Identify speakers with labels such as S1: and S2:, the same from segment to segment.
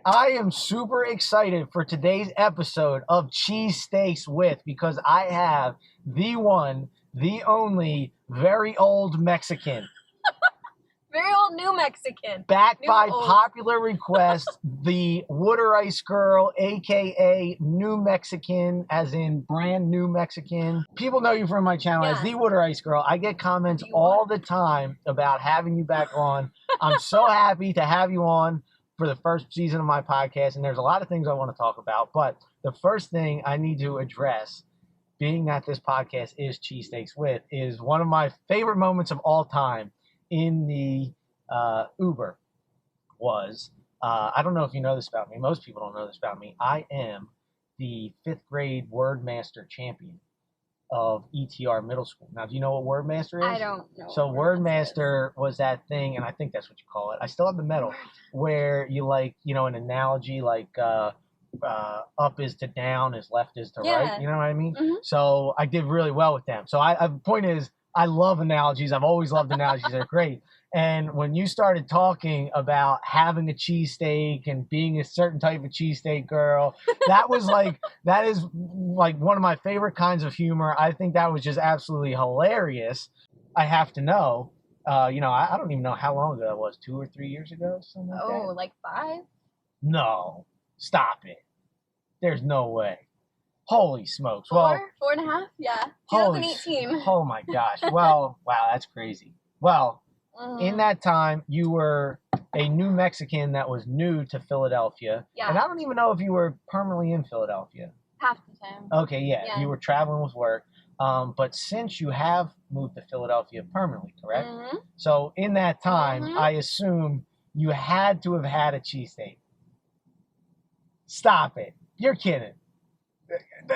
S1: right, I am super excited for today's episode of Cheesesteaks with, because I have the one, the only, very old Mexican.
S2: Very old New Mexican.
S1: Back
S2: New
S1: by
S2: old.
S1: popular request, the Water Ice Girl, a.k.a. New Mexican, as in brand new Mexican. People know you from my channel as the Water Ice Girl. I get comments all the time about having you back on. I'm so happy to have you on for the first season of my podcast, and there's a lot of things I want to talk about, but the first thing I need to address, being that this podcast is Cheesesteaks with, is one of my favorite moments of all time in the Uber was, I don't know if you know this about me. Most people don't know this about me. I am the 5th grade Word Master champion of ETR Middle School. Now, do you know what Word Master is?
S2: I don't know.
S1: So Word Master was that thing, and I think that's what you call it. I still have the medal, where you an analogy like up is to down, is left is to right. You know what I mean? Mm-hmm. So I did really well with them. So the point is, I love analogies. I've always loved analogies. They're great. And when you started talking about having a cheesesteak and being a certain type of cheesesteak girl, that is one of my favorite kinds of humor. I think that was just absolutely hilarious. I have to know, I don't even know how long ago that was, 2 or 3 years ago, something like that.
S2: Oh, like 5?
S1: No, stop it. There's no way. Holy smokes.
S2: 4 and a half? Yeah. 2018.
S1: Oh my gosh. Well, wow, that's crazy. Well, in that time, you were a new Mexican that was new to Philadelphia. Yeah. And I don't even know if you were permanently in Philadelphia.
S2: Half the time.
S1: Okay, yeah. You were traveling with work. But since you have moved to Philadelphia permanently, correct? Mm-hmm. So in that time, I assume you had to have had a cheesesteak. Stop it. You're kidding.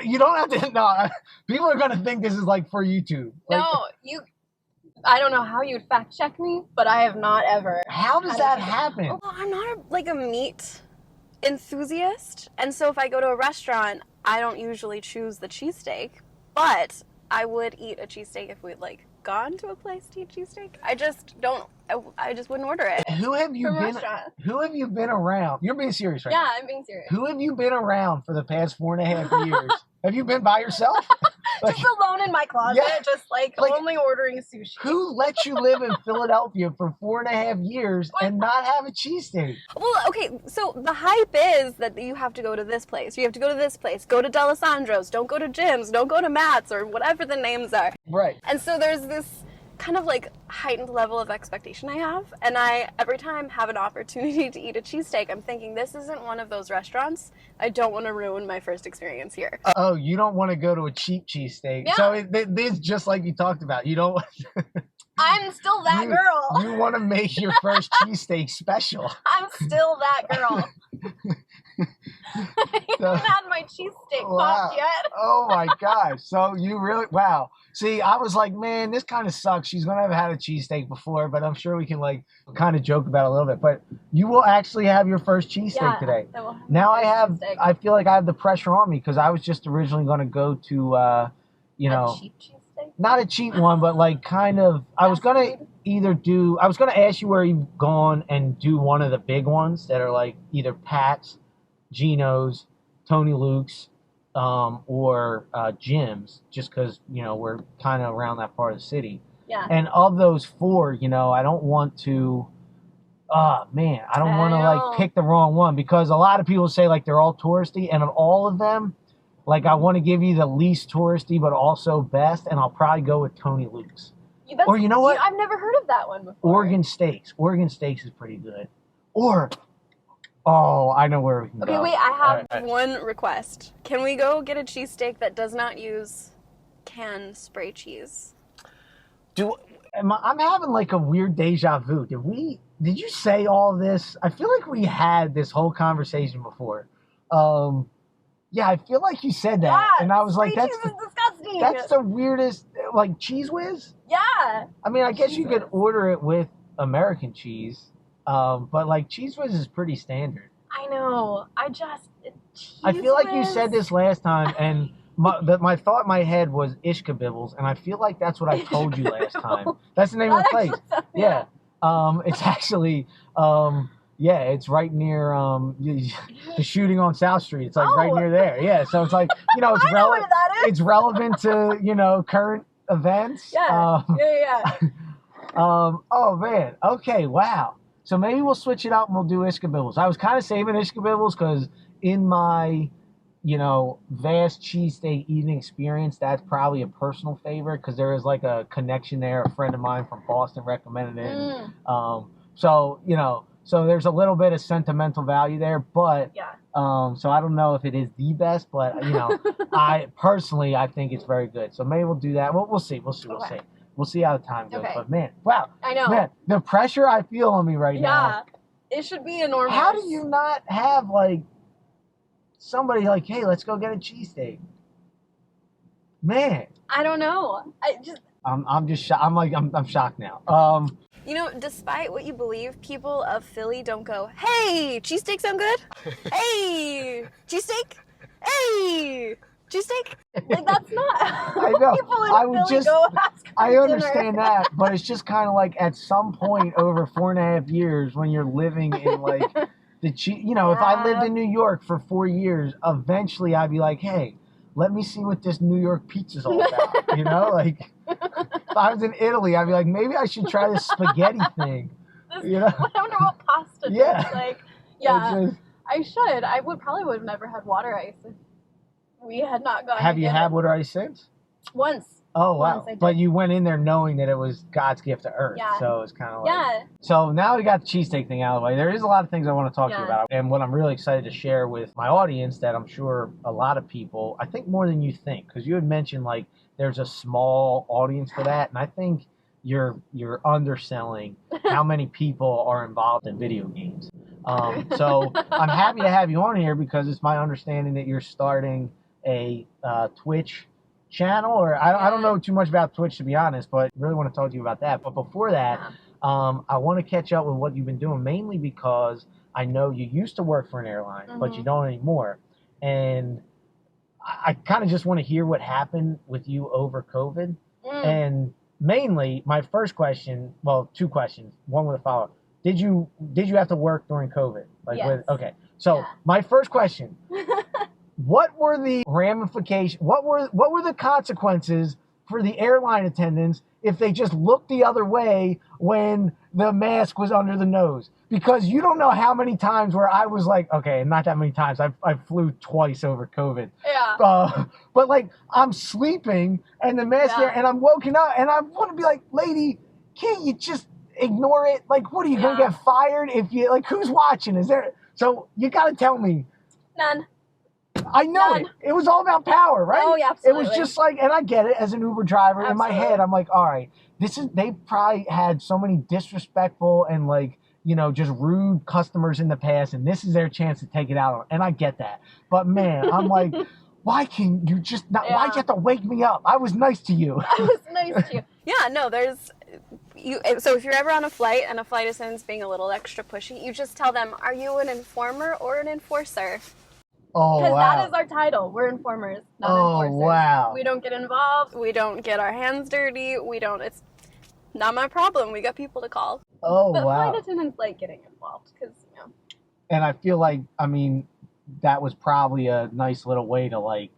S1: You don't have to. No, people are gonna think this is like for YouTube.
S2: I don't know how you'd fact check me, but I have not ever.
S1: How does that happen?
S2: Well, I'm not a meat enthusiast, and so if I go to a restaurant, I don't usually choose the cheesesteak, but I would eat a cheesesteak if we'd gone to a place to eat cheesesteak. I just wouldn't order it. Who have you
S1: been around? You're being serious right now.
S2: Yeah, I'm being serious.
S1: Who have you been around for the past 4.5 years? Have you been by yourself?
S2: Just alone in my closet, just only ordering sushi.
S1: Who let you live in Philadelphia for 4.5 years and not have a cheesesteak?
S2: Well, okay, so the hype is that you have to go to this place, you have to go to this place, go to D'Alessandro's, don't go to Jim's, don't go to Matt's, or whatever the names are.
S1: Right.
S2: And so there's this kind of heightened level of expectation I have, and I every time have an opportunity to eat a cheesesteak, I'm thinking, this isn't one of those restaurants. I don't want to ruin my first experience here.
S1: Oh, you don't want to go to a cheap cheesesteak. Yeah. So it's just like you talked about. You don't.
S2: I'm still that girl.
S1: You want to make your first cheesesteak special.
S2: I'm still that girl. I haven't had my cheesesteak popped yet.
S1: Oh my gosh. So you really, wow. See, I was like, man, this kind of sucks. She's going to have had a cheesesteak before, but I'm sure we can kind of joke about it a little bit. But you will actually have your first cheesesteak today. Now I feel like I have the pressure on me because I was just originally going to go to,
S2: a cheap cheesesteak?
S1: Not a cheap one, but I was going to ask you where you've gone and do one of the big ones that are either Pat's, Gino's, Tony Luke's, or Jim's, just because we're kind of around that part of the city. Yeah. And of those 4, I don't want to. I don't want to pick the wrong one, because a lot of people say they're all touristy, and of all of them, I want to give you the least touristy but also best, and I'll probably go with Tony Luke's. Or you know what?
S2: I've never heard of that one before.
S1: Oregon Steaks. Oregon Steaks is pretty good. Oh, I know where we can go.
S2: Okay, wait, I have one request. Can we go get a cheesesteak that does not use canned spray cheese?
S1: I'm having a weird deja vu. Did you say all this? I feel like we had this whole conversation before. Yeah, I feel like you said that.
S2: Yeah,
S1: and I was
S2: spray cheese is disgusting.
S1: That's the weirdest, Cheese Whiz?
S2: Yeah.
S1: I mean, I guess you could order it with American cheese. But Cheese Whiz is pretty standard.
S2: I know. I
S1: feel like you said this last time, and my thought in my head was Ishkabibbles, and I feel like that's what I told you last time. That's the name of the place. Yeah. It's actually Yeah, it's right near the shooting on South Street. It's like right near there. Yeah, so it's like, you know, it's relevant. It's relevant to, you know, current events.
S2: Yeah.
S1: Oh man. Okay. Wow. So maybe we'll switch it out and we'll do Ishkabibbles. I was kind of saving Ishkabibbles because in my, you know, vast cheesesteak eating experience, that's probably a personal favorite because there is like a connection there. A friend of mine from Boston recommended it. So, you know, so there's a little bit of sentimental value there, but so I don't know if it is the best, but you know, I think it's very good. So maybe we'll do that. We'll see. We'll see. We'll see how the time goes. But man, wow.
S2: I know.
S1: Man, the pressure I feel on me right now.
S2: Yeah. It should be enormous.
S1: How do you not have like somebody like, hey, let's go get a cheesesteak? Man.
S2: I don't know.
S1: I'm just shocked. I'm shocked now.
S2: You know, despite what you believe, people of Philly don't go, hey, cheesesteak sound good? Hey, cheesesteak? Hey, cheesesteak? Like, that's not
S1: I know.
S2: people in Philly go ask for
S1: I understand
S2: dinner.
S1: that, but it's just kind of like at some point over 4.5 years when you're living in like you know, if I lived in New York for 4 years, eventually I'd be like, hey, let me see what this New York pizza's all about. You know, like if I was in Italy, I'd be like, maybe I should try this spaghetti thing. You know?
S2: I wonder what pasta tastes like. Yeah, I should. I would have never had water ice if we had not gone.
S1: Have you had water ice since?
S2: Once.
S1: Oh, wow. But you went in there knowing that it was God's gift to earth.
S2: Yeah.
S1: So it's kind of like... So now we got the cheesesteak thing out of the way. There is a lot of things I want to talk to you about. And what I'm really excited to share with my audience that I'm sure a lot of people, I think more than you think, because you had mentioned like there's a small audience for that. And I think you're underselling how many people are involved in video games. So I'm happy to have you on here because it's my understanding that you're starting a Twitch channel, or I don't know too much about Twitch, to be honest, but really want to talk to you about that. But before that, I want to catch up with what you've been doing, mainly because I know you used to work for an airline, but you don't anymore. And I kind of just want to hear what happened with you over COVID. And mainly, my first question, well, two questions, one with a follow-up. Did you have to work during COVID? Like, okay. So my first question. What were the ramifications? What were the consequences for the airline attendants if they just looked the other way when the mask was under the nose? Because you don't know how many times where I was like, okay, not that many times. I flew twice over COVID. Yeah. But like I'm sleeping and the mask there, and I'm woken up and I want to be like, lady, can't you just ignore it? Like, what are you gonna get fired if you like? Who's watching? Is there? So you got to tell me.
S2: None.
S1: I know it. It was all about power, right?
S2: Oh, yeah, absolutely.
S1: It was just like, and I get it as an Uber driver. Absolutely. In my head, I'm like, all right, they probably had so many disrespectful and like, you know, just rude customers in the past, and this is their chance to take it out on. And I get that. But man, I'm like, why can you just not, why'd you have to wake me up? I was nice to you.
S2: I was nice to you. Yeah, no, so if you're ever on a flight and a flight attendant's being a little extra pushy, you just tell them, are you an informer or an enforcer?
S1: Oh, wow.
S2: Because that is our title. We're informers, not enforcers.
S1: Oh, wow.
S2: We don't get involved. We don't get our hands dirty. It's not my problem. We got people to call.
S1: Oh,
S2: but
S1: wow.
S2: Flight attendants like getting involved because, you know.
S1: And I feel like, I mean, that was probably a nice little way to, like,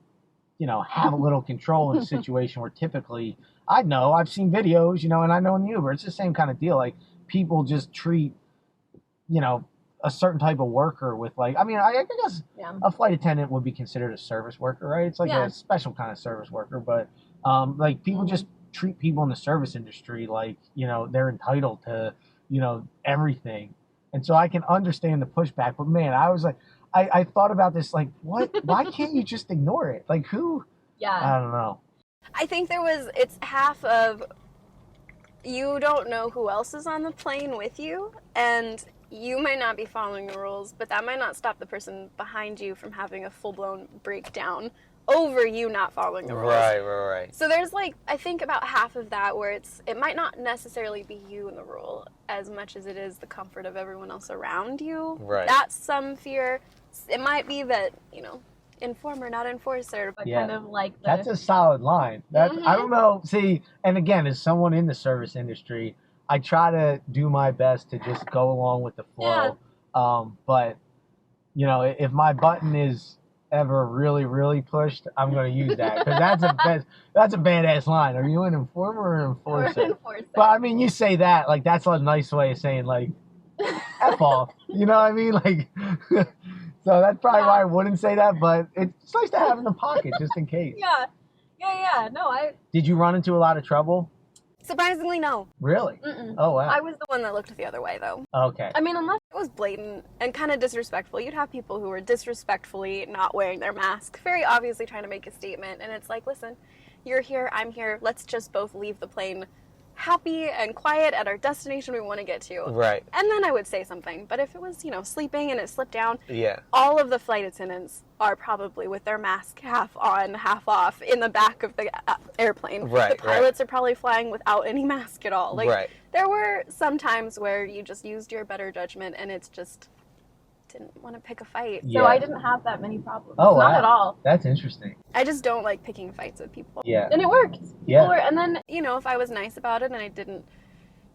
S1: you know, have a little control in a situation where typically, I've seen videos, you know, and I know in the Uber, it's the same kind of deal. Like, people just treat, you know, a certain type of worker with like, I mean, I guess a flight attendant would be considered a service worker, right? It's like a special kind of service worker, but like people just treat people in the service industry like, you know, they're entitled to, you know, everything. And so I can understand the pushback, but man, I was like, I thought about this, like, why can't you just ignore it? Like who? Yeah. I don't know.
S2: I think it's half of, you don't know who else is on the plane with you, and you might not be following the rules, but that might not stop the person behind you from having a full-blown breakdown over you not following the rules.
S3: Right.
S2: So there's like, I think about half of that where it might not necessarily be you in the rule as much as it is the comfort of everyone else around you.
S3: Right.
S2: That's some fear. It might be that, you know, informer, not enforcer, but kind of like
S1: that's a solid line. That I don't know. See, and again, as someone in the service industry, I try to do my best to just go along with the flow. But you know, if my button is ever really, really pushed, I'm going to use that because that's a badass line. Are you an informer or an enforcer? But I mean, you say that like that's a nice way of saying like F off. You know what I mean? Like, so that's probably why I wouldn't say that. But it's nice to have in the pocket just in case.
S2: Yeah. No,
S1: Did you run into a lot of trouble?
S2: surprisingly, no.
S1: Really?
S2: Mm-mm.
S1: Oh wow.
S2: I was the one that looked the other way, though.
S1: Okay.
S2: I mean, unless it was blatant and kind of disrespectful, you'd have people who were disrespectfully not wearing their mask, very obviously trying to make a statement, and it's like, listen, you're here, I'm here, let's just both leave the plane happy and quiet at our destination we want to get to.
S3: Right.
S2: And then I would say something. But if it was, sleeping and it slipped down,
S3: Yeah.
S2: all of the flight attendants are probably with their mask half on, half off in the back of the airplane.
S3: Right,
S2: the pilots are probably flying without any mask at all. Like,
S3: Right.
S2: there were some times where you just used your better judgment and it's just didn't want to pick a fight.
S1: Yeah.
S4: So I didn't have that many problems.
S1: Oh,
S4: Not
S1: wow.
S4: at all.
S1: That's interesting.
S2: I just don't like picking fights with people.
S1: Yeah.
S4: And it worked.
S1: Yeah.
S4: And then
S2: If I was nice about it and I didn't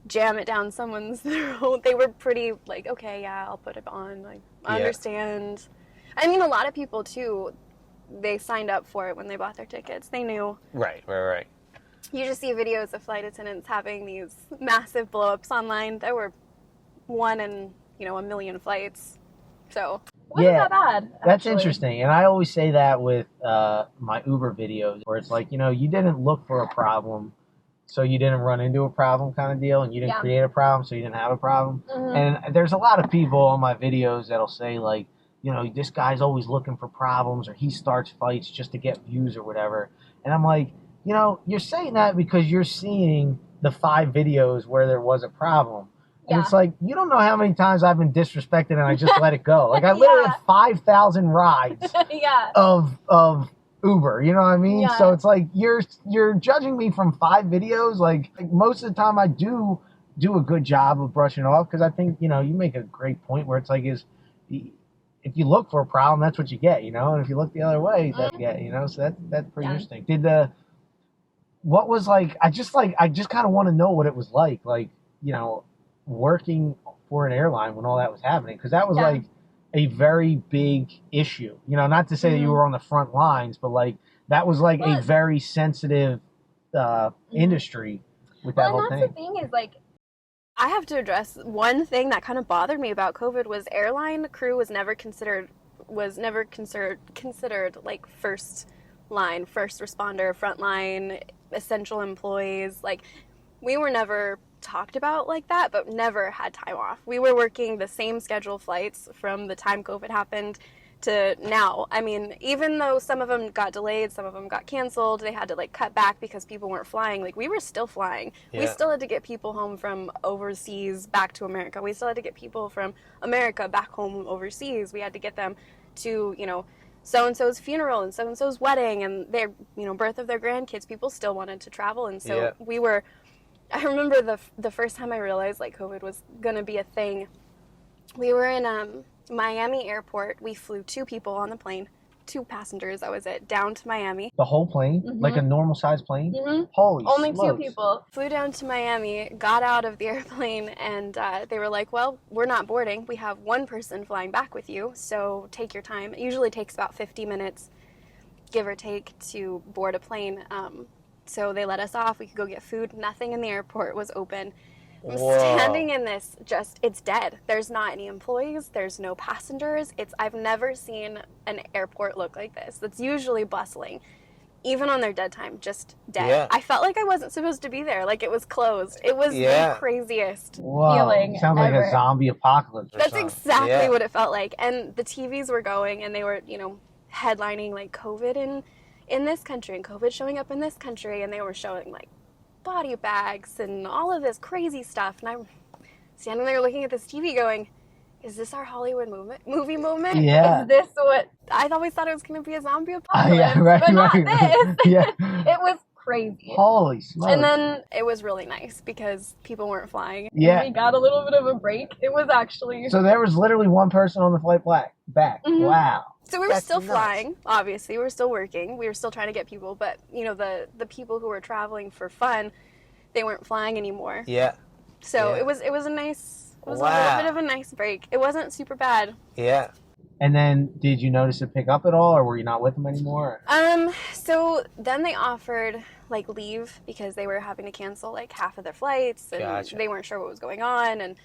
S2: jam it down someone's throat, they were pretty like, okay, yeah, I'll put it on. Like, I understand. I mean, a lot of people too, they signed up for it when they bought their tickets. They knew.
S3: Right.
S2: You just see videos of flight attendants having these massive blow-ups online. There were one in, a million flights. So
S4: it wasn't that bad.
S1: That's
S4: actually.
S1: interesting. And I always say that with my Uber videos where it's like, you didn't look for a problem, so you didn't run into a problem kind of deal, and you didn't create a problem, so you didn't have a problem.
S4: Mm-hmm.
S1: And there's a lot of people on my videos that'll say like, this guy's always looking for problems, or he starts fights just to get views or whatever. And I'm like, you're saying that because you're seeing the 5 videos where there was a problem. And it's like, you don't know how many times I've been disrespected and I just let it go. Like, I literally have 5,000 rides of Uber, you know what I mean?
S4: Yeah.
S1: So it's like, you're judging me from 5 videos. Like most of the time I do a good job of brushing it off, because I think, you make a great point where it's like, if you look for a problem, that's what you get, and if you look the other way, that's what you get, so that's pretty interesting. What was like, I just kind of want to know what it was like, working for an airline when all that was happening, because that was like a very big issue, not to say that you were on the front lines, but like that was like a very sensitive industry with that whole
S4: that's
S1: thing.
S4: the thing is like,
S2: I have to address one thing that kind of bothered me about COVID was airline crew was never considered like first line, first responder, frontline, essential employees. Like, we were never talked about like that, but never had time off. We were working the same schedule flights from the time COVID happened to now. I mean, even though some of them got delayed, some of them got canceled, they had to like cut back because people weren't flying. Like, we were still flying. We still had to get people home from overseas back to America. We still had to get people from America back home overseas. We had to get them to, so-and-so's funeral and so-and-so's wedding and their, birth of their grandkids. People still wanted to travel. And so I remember the first time I realized like COVID was going to be a thing. We were in Miami airport. We flew 2 people on the plane, 2 passengers, that was it, down to Miami.
S1: The whole plane? Like a normal sized plane? Holy
S4: only
S1: smokes.
S4: 2 people.
S2: Flew down to Miami, got out of the airplane, and they were like, well, we're not boarding. We have 1 person flying back with you, so take your time. It usually takes about 50 minutes, give or take, to board a plane. So they let us off. We could go get food. Nothing in the airport was open. I'm standing in this, it's dead. There's not any employees. There's no passengers. I've never seen an airport look like this. That's usually bustling. Even on their dead time, just dead.
S3: Yeah.
S2: I felt like I wasn't supposed to be there. Like, it was closed. It was the craziest
S4: feeling
S1: Sounds like
S4: ever.
S1: a zombie apocalypse.
S2: That's exactly what it felt like. And the TVs were going, and they were, headlining like COVID in this country and COVID showing up in this country, and they were showing like body bags and all of this crazy stuff. And I'm standing there looking at this TV going, is this our Hollywood movie moment?
S1: Yeah.
S4: Is this what?
S2: I always thought it was going to be a zombie apocalypse,
S4: but not this.
S1: Yeah.
S4: It was crazy.
S1: Holy smokes.
S2: And then it was really nice because people weren't flying.
S1: Yeah.
S4: We got a little bit of a break. It was actually...
S1: So there was literally 1 person on the flight back. Wow.
S2: So we were
S3: That's
S2: still
S3: nuts.
S2: flying, obviously. We were still working. We were still trying to get people. But, the people who were traveling for fun, they weren't flying anymore.
S3: Yeah.
S2: So
S3: Yeah.
S2: it was a nice It was a little bit of a nice break. It wasn't super bad.
S3: Yeah.
S1: And then, did you notice it pick up at all, or were you not with them anymore?
S2: So then they offered like leave because they were having to cancel like half of their flights, and
S3: Gotcha.
S2: they weren't sure what was going on. And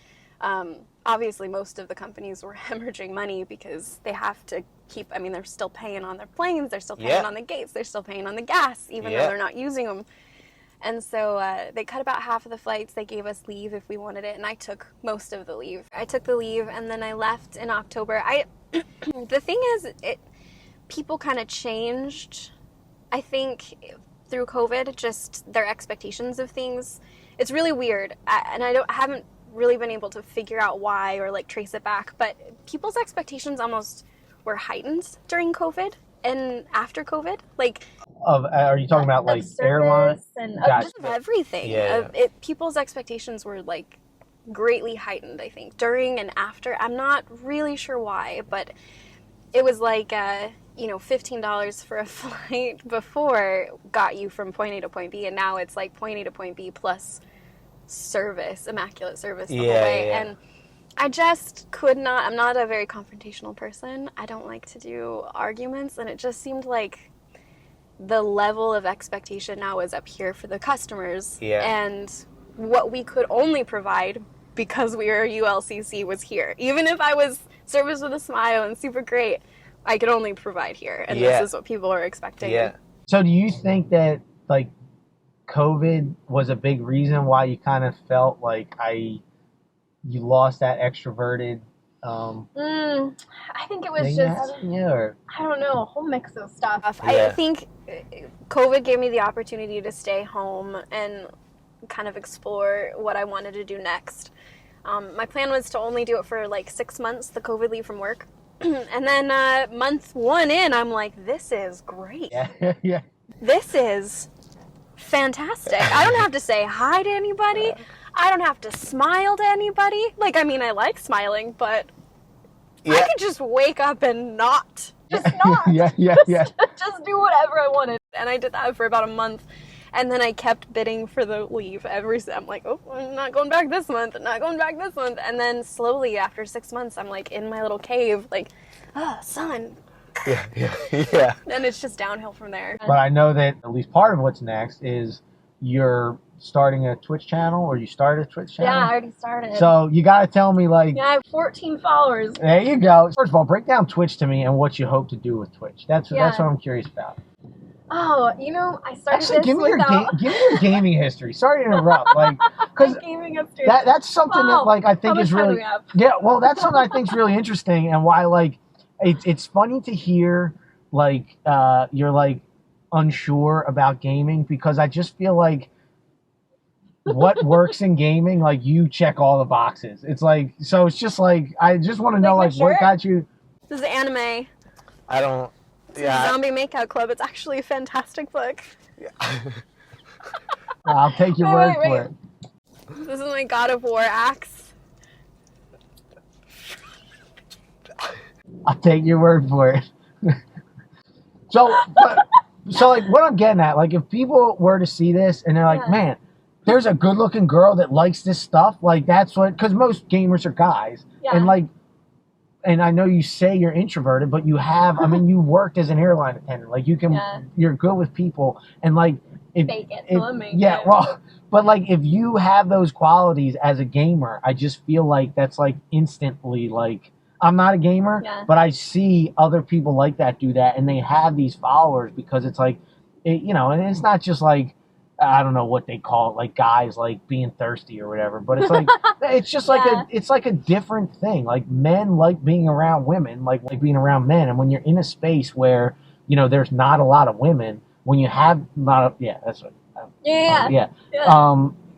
S2: obviously, most of the companies were hemorrhaging money because they have to keep. I mean, they're still paying on their planes, they're still paying on the gates, they're still paying on the gas, even though they're not using them. And so they cut about half of the flights. They gave us leave if we wanted it, and I took most of the leave. I took the leave, and then I left in October. The thing is, people kind of changed, I think, through COVID, just their expectations of things. It's really weird, and I haven't really been able to figure out why or like trace it back, but people's expectations almost were heightened during COVID and after COVID. Like,
S1: Are you talking about like airline
S4: and
S1: Gotcha.
S2: just of everything.
S3: Yeah.
S2: People's expectations were like greatly heightened, I think, during and after. I'm not really sure why, but it was like, $15 for a flight before got you from point A to point B, and now it's like point A to point B plus service, immaculate service the whole way.
S3: Yeah.
S2: And I just could not, I'm not a very confrontational person. I don't like to do arguments, and it just seemed like the level of expectation now is up here for the customers.
S3: Yeah.
S2: And what we could only provide because we were ULCC was here. Even if I was service with a smile and super great, I could only provide here. And this is what people are expecting.
S3: Yeah.
S1: So do you think that like COVID was a big reason why you kind of felt like you lost that extroverted
S4: I think it was
S1: thing
S4: just,
S1: or?
S4: I don't know, a whole mix of stuff.
S2: I think COVID gave me the opportunity to stay home and kind of explore what I wanted to do next. My plan was to only do it for like 6 months, the COVID leave from work. And then month 1 in, I'm like, this is great.
S1: Yeah, yeah.
S2: This is fantastic. I don't have to say hi to anybody. I don't have to smile to anybody. Like, I mean, I like smiling, but I could just wake up and not.
S4: Just not.
S1: Yeah.
S4: Just do whatever I wanted.
S2: And I did that for about a month. And then I kept bidding for the leave I'm like, oh, I'm not going back this month, not going back this month. And then slowly after 6 months, I'm like in my little cave, like, sun.
S3: Yeah.
S2: And it's just downhill from there.
S1: But I know that at least part of what's next is you're starting a Twitch channel, or you started a Twitch channel?
S4: Yeah, I already started.
S1: So you got to tell me, like...
S4: Yeah, I have 14 followers.
S1: There you go. First of all, break down Twitch to me and what you hope to do with Twitch. That's what I'm curious about.
S4: Oh, I started
S1: Actually,
S4: this
S1: give me your gaming history. Sorry to interrupt. Like, because
S4: gaming history.
S1: that's something that, like, I think is really... Yeah, well, that's something I think is really interesting, and why, like, it's funny to hear, like, you're, like, unsure about gaming, because I just feel like what works in gaming, like, you check all the boxes. It's like, so it's just like, I just want to know, like, what got you...
S2: This is anime.
S3: I don't...
S2: It's a Zombie Makeout Club. It's actually a fantastic book.
S3: Yeah.
S1: I'll take your word for it.
S2: This is my God of War axe.
S1: I'll take your word for it. So like, what I'm getting at, like, if people were to see this and they're like, man, there's a good-looking girl that likes this stuff, like, that's what, because most gamers are guys, and like, and I know you say you're introverted, but you have, I mean, you worked as an airline attendant, like, you can, you're good with people, and like,
S4: Fake it.
S1: Well, but like, if you have those qualities as a gamer, I just feel like that's like instantly, like, I'm not a gamer, but I see other people like that do that, and they have these followers because it's like, and it's not just like, I don't know what they call it, like guys like being thirsty or whatever, but it's like, it's just like it's like a different thing. Like, men like being around women, like being around men, and when you're in a space where, there's not a lot of women, when you have that's what.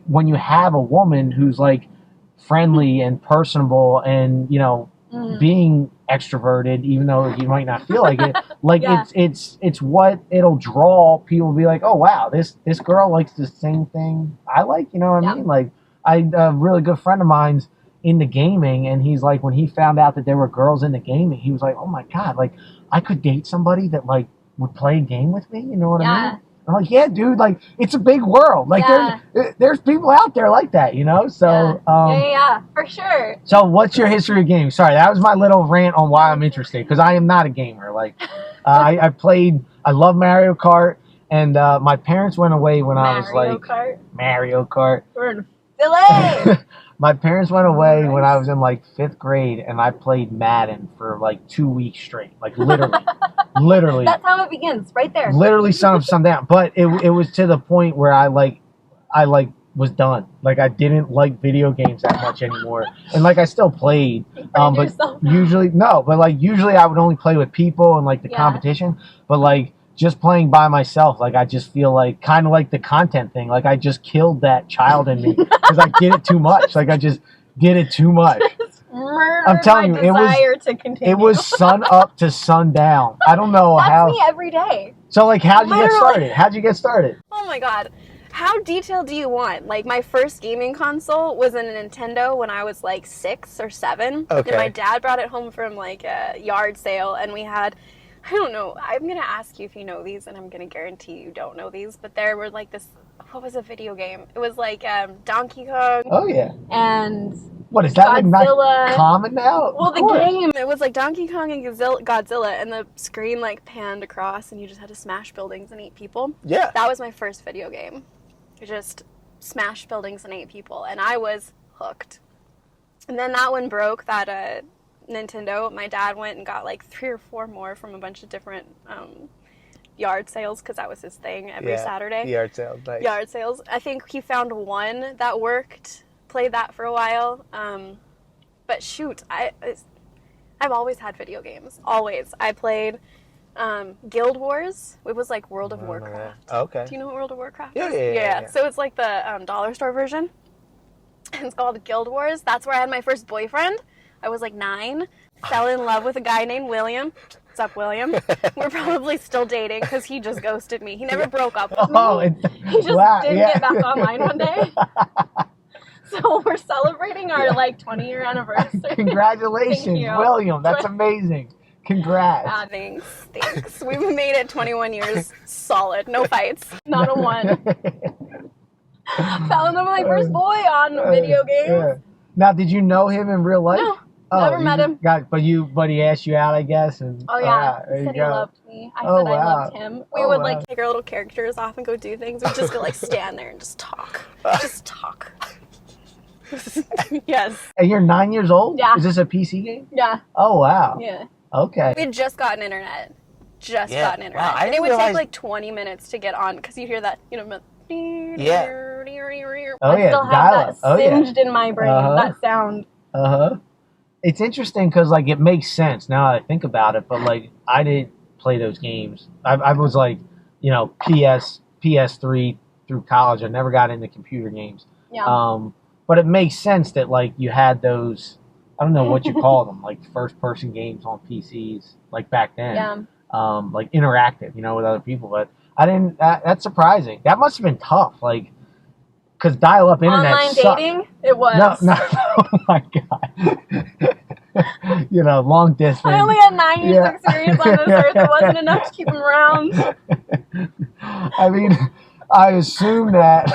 S1: When you have a woman who's like friendly and personable and being extroverted, even though you might not feel like it, like it's what it'll draw people to be like, oh wow, this girl likes the same thing I like, you know what I mean? Like, a really good friend of mine's into gaming, and he's like, when he found out that there were girls into gaming, he was like, oh my god, like, I could date somebody that like would play a game with me, you know what I mean? I'm like, yeah, dude, like, it's a big world. Like, there's people out there like that, you know? So,
S4: yeah, for sure.
S1: So what's your history of gaming? Sorry, that was my little rant on why I'm interested, because I am not a gamer. Like, I love Mario Kart, and my parents went away when I was like... Mario Kart.
S4: We're in Philly!
S1: My parents went away when I was in like 5th grade, and I played Madden for like 2 weeks straight. Like literally.
S4: That's how it begins, right there.
S1: Literally sun up, sun down. But it was to the point where I was done. Like, I didn't like video games that much anymore. And like, I still played. But usually I would only play with people and like the competition. But like, just playing by myself, like, I just feel like, kind of like the content thing, like, I just killed that child in me because I get it too much. Like, I just get it too much. I'm telling you, it was sun up to sun down. I don't know how.
S4: That's me every day.
S1: So, like, how'd you get started? How'd you get started?
S2: Oh my god. How detailed do you want? Like, my first gaming console was a Nintendo when I was like 6 or 7.
S3: Okay.
S2: And my dad brought it home from like a yard sale, and we had... I don't know. I'm going to ask you if you know these, and I'm going to guarantee you don't know these. But there were like this... What was a video game? It was like Donkey Kong.
S1: Oh, yeah.
S4: And...
S1: What, is that
S4: Godzilla.
S1: like not common now?
S2: Well, the game, it was like Donkey Kong and Godzilla, and the screen like panned across, and you just had to smash buildings and eat people.
S3: Yeah.
S2: That was my first video game. Just smash buildings and 8 people, and I was hooked. And then that one broke, that Nintendo. My dad went and got like 3 or 4 more from a bunch of different yard sales, because that was his thing every Saturday.
S3: Yard sales, nice.
S2: Yard sales. I think he found one that worked, played that for a while. But shoot, I've always had video games. Always. I played Guild Wars. It was like World of Warcraft.
S3: Okay.
S2: Do you know what World of Warcraft
S3: is?
S2: Yeah. So it's like the dollar store version. It's called Guild Wars. That's where I had my first boyfriend. I was like 9. Fell in love with a guy named William. What's up, William? We're probably still dating because he just ghosted me. He never broke up with me. He just didn't get back online one day. So we're celebrating our like 20-year anniversary.
S1: Congratulations, William. That's amazing. Congrats.
S2: Thanks. We've made it 21 years solid. No fights.
S4: Not a one. Fell in love with my first boy on video games.
S1: Yeah. Now, did you know him in real life?
S4: No, never met him.
S1: But he asked you out, I guess. And,
S4: he said he loved me. I said I loved him. We would like
S2: take our little characters off and go do things. We'd just go like stand there and just talk. Just talk. Yes.
S1: And you're 9 years old?
S4: Yeah.
S1: Is this a PC game?
S4: Yeah.
S1: Oh, wow.
S4: Yeah.
S1: Okay.
S2: We had just gotten internet.
S3: Wow,
S2: and it would take like 20 minutes to get on, because you hear that, you know.
S4: I still have that singed in my brain, that sound.
S1: It's interesting because, like, it makes sense now that I think about it, but, like, I didn't play those games. I was, like, you know, PS3 through college. I never got into computer games.
S4: Yeah.
S1: But it makes sense that, like, you had those, I don't know what you call them, like, first-person games on PCs, like, back then.
S4: Yeah.
S1: Like, interactive, you know, with other people. But I didn't, that's surprising. That must have been tough, like, because dial-up internet
S4: online
S1: sucked.
S4: Dating? It was.
S1: No, oh my God. You know, long distance.
S4: I only had 9 years of experience on this earth. It wasn't enough to keep him around.
S1: I mean, I assume that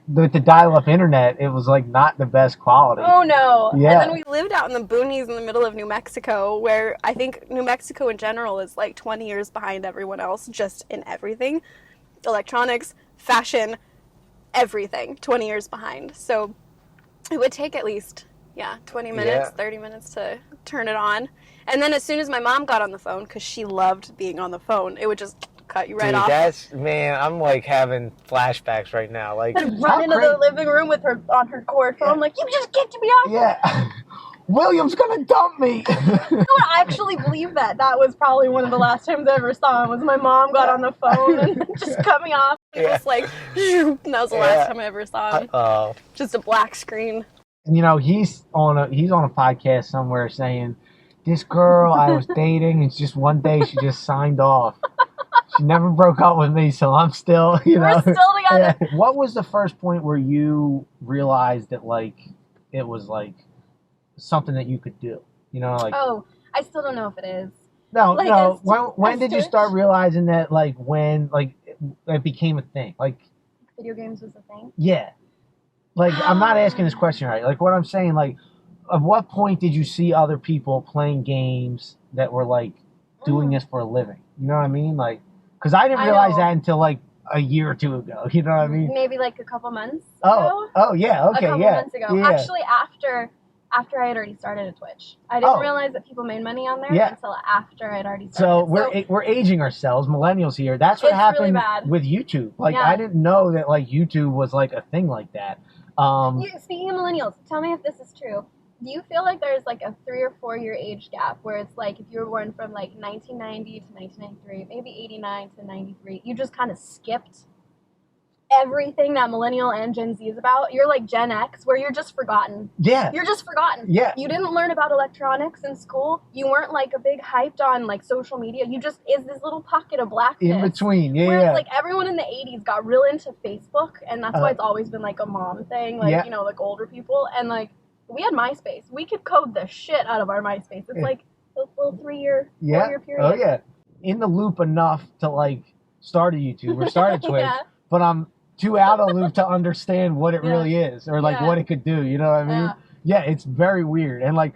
S1: with the dial-up internet, it was like not the best quality.
S4: Oh no.
S1: Yeah.
S2: And then we lived out in the boonies in the middle of New Mexico, where I think New Mexico in general is like 20 years behind everyone else, just in everything. Electronics, fashion, everything, 20 years behind. So it would take at least, 20 minutes, 30 minutes to turn it on. And then as soon as my mom got on the phone, because she loved being on the phone, it would just cut you right off.
S3: Man, I'm like having flashbacks right now. Like,
S4: I'd run into the living room with her on her cord phone, like, you just get to be off.
S1: Yeah. William's gonna dump me.
S4: I actually believe that. That was probably one of the last times I ever saw him, was my mom got on the phone and just cut me off.
S2: It was like, and that was the last time I ever saw him. Just a black screen.
S1: You know, he's on a podcast somewhere saying, this girl I was dating, it's just one day she just signed off. She never broke up with me, so I'm still,
S4: We're still together.
S1: Yeah. What was the first point where you realized that, like, it was, like, something that you could do? You know, like...
S4: Oh, I still don't know if it is.
S1: No,
S4: Like,
S1: no.
S4: as
S1: When did you
S4: Twitch?
S1: start realizing that, like, when, like, it became a thing? Like,
S4: Video games was a thing.
S1: yeah. Like, I'm not asking this question right. Like, what I'm saying, like, at what point did you see other people playing games that were, like, doing this for a living? You know what I mean? Like, because I didn't
S4: I
S1: realize
S4: know.
S1: that until, like, a year or two ago. You know what I mean?
S4: Maybe like a couple months ago.
S1: Oh, yeah, okay,
S4: a couple
S1: yeah.
S4: months ago.
S1: Yeah.
S4: Actually, after I had already started a Twitch. I didn't
S1: Oh.
S4: realize that people made money on there
S1: Yeah.
S4: until after I'd already
S1: So
S4: started.
S1: we're aging ourselves, millennials here. That's what
S4: It's really
S1: happened
S4: bad.
S1: with YouTube. Like,
S4: Yeah.
S1: I didn't know that, like, YouTube was, like, a thing like that.
S4: Speaking of millennials, tell me if this is true. Do you feel like there's like a 3 or 4 year age gap where it's like if you were born from like 1990 to 1993, maybe 89 to 93, you just kind of skipped everything that millennial and Gen Z is about? You're like Gen X, where you're just forgotten.
S1: Yeah.
S4: You're just forgotten.
S1: Yeah.
S4: You didn't learn about electronics in school. You weren't like a big hyped on like social media. You just is this little pocket of blackness.
S1: In between, yeah,
S4: Whereas
S1: yeah.
S4: like everyone in the 80s got real into Facebook, and that's why it's always been like a mom thing, like,
S1: Yeah.
S4: you know, like older people. And like we had MySpace. We could code the shit out of our MySpace. It's like a little 4 year period.
S1: Oh, yeah. In the loop enough to, like, start a YouTube or start a Twitch,
S4: Yeah.
S1: but I'm too out of the loop to understand what it
S4: Yeah.
S1: really is or, like,
S4: Yeah.
S1: what it could do. You know what I mean?
S4: Yeah.
S1: Yeah, it's very weird. And, like,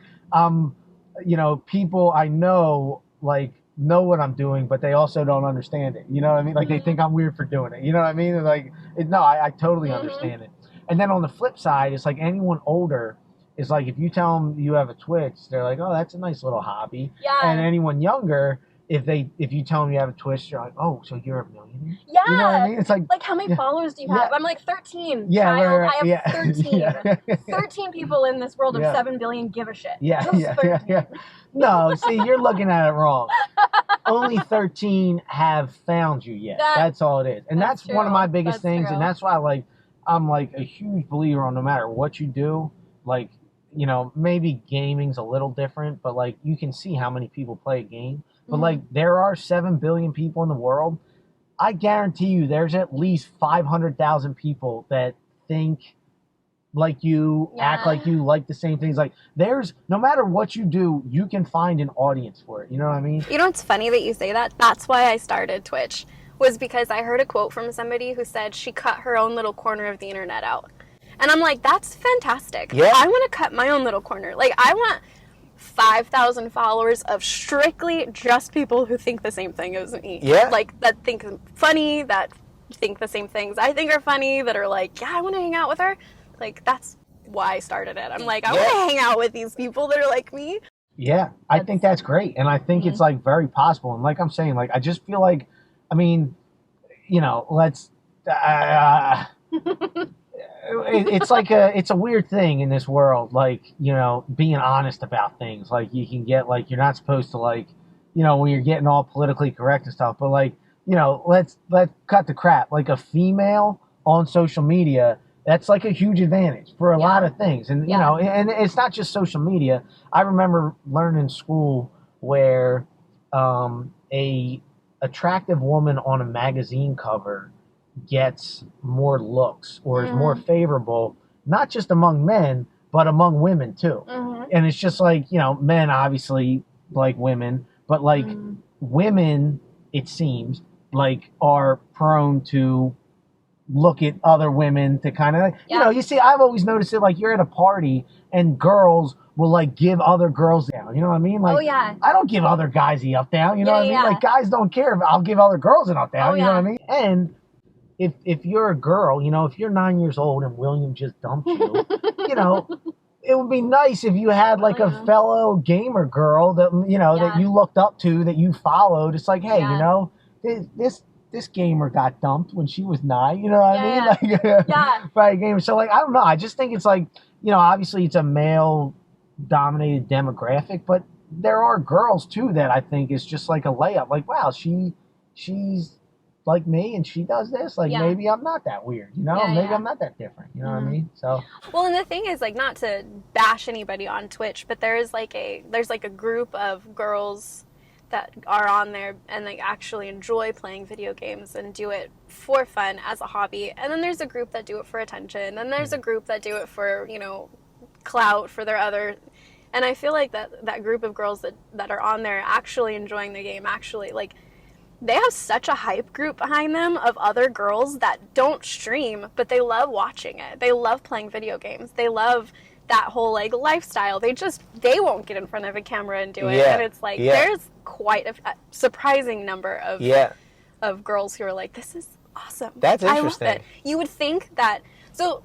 S1: you know, people I know, like, know what I'm doing, but they also don't understand it. You know what I mean? Like, they think I'm weird for doing it. You know what I mean? And, like, no, I totally understand it. And then on the flip side, it's like anyone older is like, if you tell them you have a Twitch, they're like, oh, that's a nice little hobby.
S4: Yeah.
S1: And anyone younger, if you tell them you have a Twitch, you're like, oh, so you're a millionaire?
S4: Yeah.
S1: You know what I mean? It's like
S4: how many followers do you have?
S1: Yeah.
S4: I'm like 13.
S1: Yeah,
S4: child.
S1: right,
S4: I have
S1: yeah.
S4: 13.
S1: Yeah.
S4: 13 people in this world of
S1: Yeah.
S4: 7 billion give a shit.
S1: Yeah,
S4: Just
S1: yeah,
S4: 13.
S1: yeah. No, see, you're looking at it wrong. Only 13 have found you yet. That's all it is. And that's one of
S4: true.
S1: my biggest
S4: That's
S1: things.
S4: true.
S1: And that's why, like, I'm like a huge believer on no matter what you do, like, you know, maybe gaming's a little different, but like you can see how many people play a game. But like there are 7 billion people in the world. I guarantee you there's at least 500,000 people that think like you, act like you, like the same things. Like there's, no matter what you do, you can find an audience for it. You know what I mean?
S2: You know, it's funny that you say that. That's why I started Twitch, was because I heard a quote from somebody who said she cut her own little corner of the internet out. And I'm like, that's fantastic.
S3: Yeah.
S2: I want to cut my own little corner. Like, I want 5,000 followers of strictly just people who think the same thing as me.
S3: Yeah.
S2: Like, that think funny, that think the same things I think are funny, that are like, yeah, I want to hang out with her. Like, that's why I started it. I'm like, I want to hang out with these people that are like me.
S1: Yeah, I think that's great. And I think it's like very possible. And like I'm saying, like, I just feel like, I mean, you know, it's like it's a weird thing in this world, like, you know, being honest about things. Like you can get, like, you're not supposed to, like, you know, when you're getting all politically correct and stuff, but like, you know, let's cut the crap. Like a female on social media, that's like a huge advantage for a lot of things. And you know, and it's not just social media. I remember learning in school where a attractive woman on a magazine cover gets more looks or is more favorable, not just among men, but among women too. And it's just like, you know, men obviously like women, but like women, it seems like, are prone to look at other women to kind of, you know, you see, I've always noticed it, like you're at a party and girls will like give other girls down, you know what I mean? Like, I don't give other guys the up down, you know what I mean? Like guys don't care if I'll give other girls an up down, you know what I mean? And if you're a girl, you know, if you're 9 years old and William just dumped you, you know, it would be nice if you had like a fellow gamer girl that, you know, that you looked up to, that you followed. It's like, hey, you know, this gamer got dumped when she was 9, you know what I mean? Like, by a gamer. So like, I don't know. I just think it's like, you know, obviously it's a male dominated demographic, but there are girls too that I think is just like a layup. Like, wow, she's like me and she does this. Like maybe I'm not that weird, you know? Maybe I'm not that different. You know what I mean? So
S2: well, and the thing is, like, not to bash anybody on Twitch, but there's like a group of girls that are on there and like actually enjoy playing video games and do it for fun as a hobby. And then there's a group that do it for attention, and there's a group that do it for, you know, clout for their other And I feel like that group of girls that are on there actually enjoying the game, actually, like, they have such a hype group behind them of other girls that don't stream, but they love watching it. They love playing video games. They love that whole, like, lifestyle. They won't get in front of a camera and do it.
S3: Yeah.
S2: And it's like, there's quite a surprising number of girls who are like, this is awesome.
S3: That's interesting.
S2: I love it. You would think that, so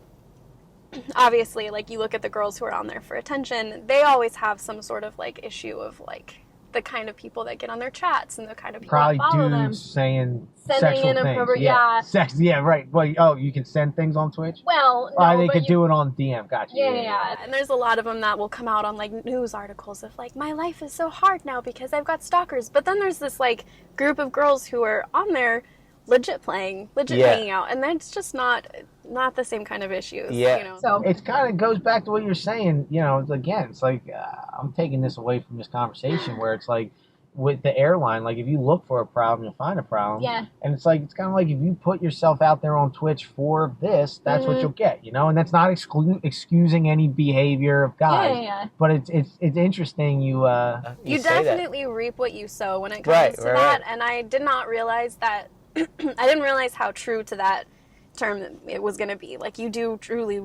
S2: obviously, like, you look at the girls who are on there for attention, they always have some sort of, like, issue of, like, the kind of people that get on their chats and the kind of people
S1: Probably
S2: that follow them.
S1: dudes saying
S4: Sending
S1: sexual
S4: inappropriate,
S1: things. Sex, right. Well, you can send things on Twitch?
S4: Well, no,
S1: They
S4: but
S1: could do it on DM. Gotcha.
S4: Yeah.
S2: And there's a lot of them that will come out on, like, news articles of, like, my life is so hard now because I've got stalkers. But then there's this, like, group of girls who are on there legit hanging out. And that's just not the same kind of issues.
S3: Yeah.
S2: You know?
S4: So
S1: It kind of goes back to what you're saying. You know, it's like, I'm taking this away from this conversation where it's like, with the airline, like, if you look for a problem, you'll find a problem.
S4: Yeah.
S1: And it's kind of like if you put yourself out there on Twitch for this, that's what you'll get, you know? And that's not excusing any behavior of guys.
S4: Yeah.
S1: But it's interesting you
S2: definitely reap what you sow when it comes to that. And I did not realize that, I didn't realize how true to that term it was going to be. Like, you do truly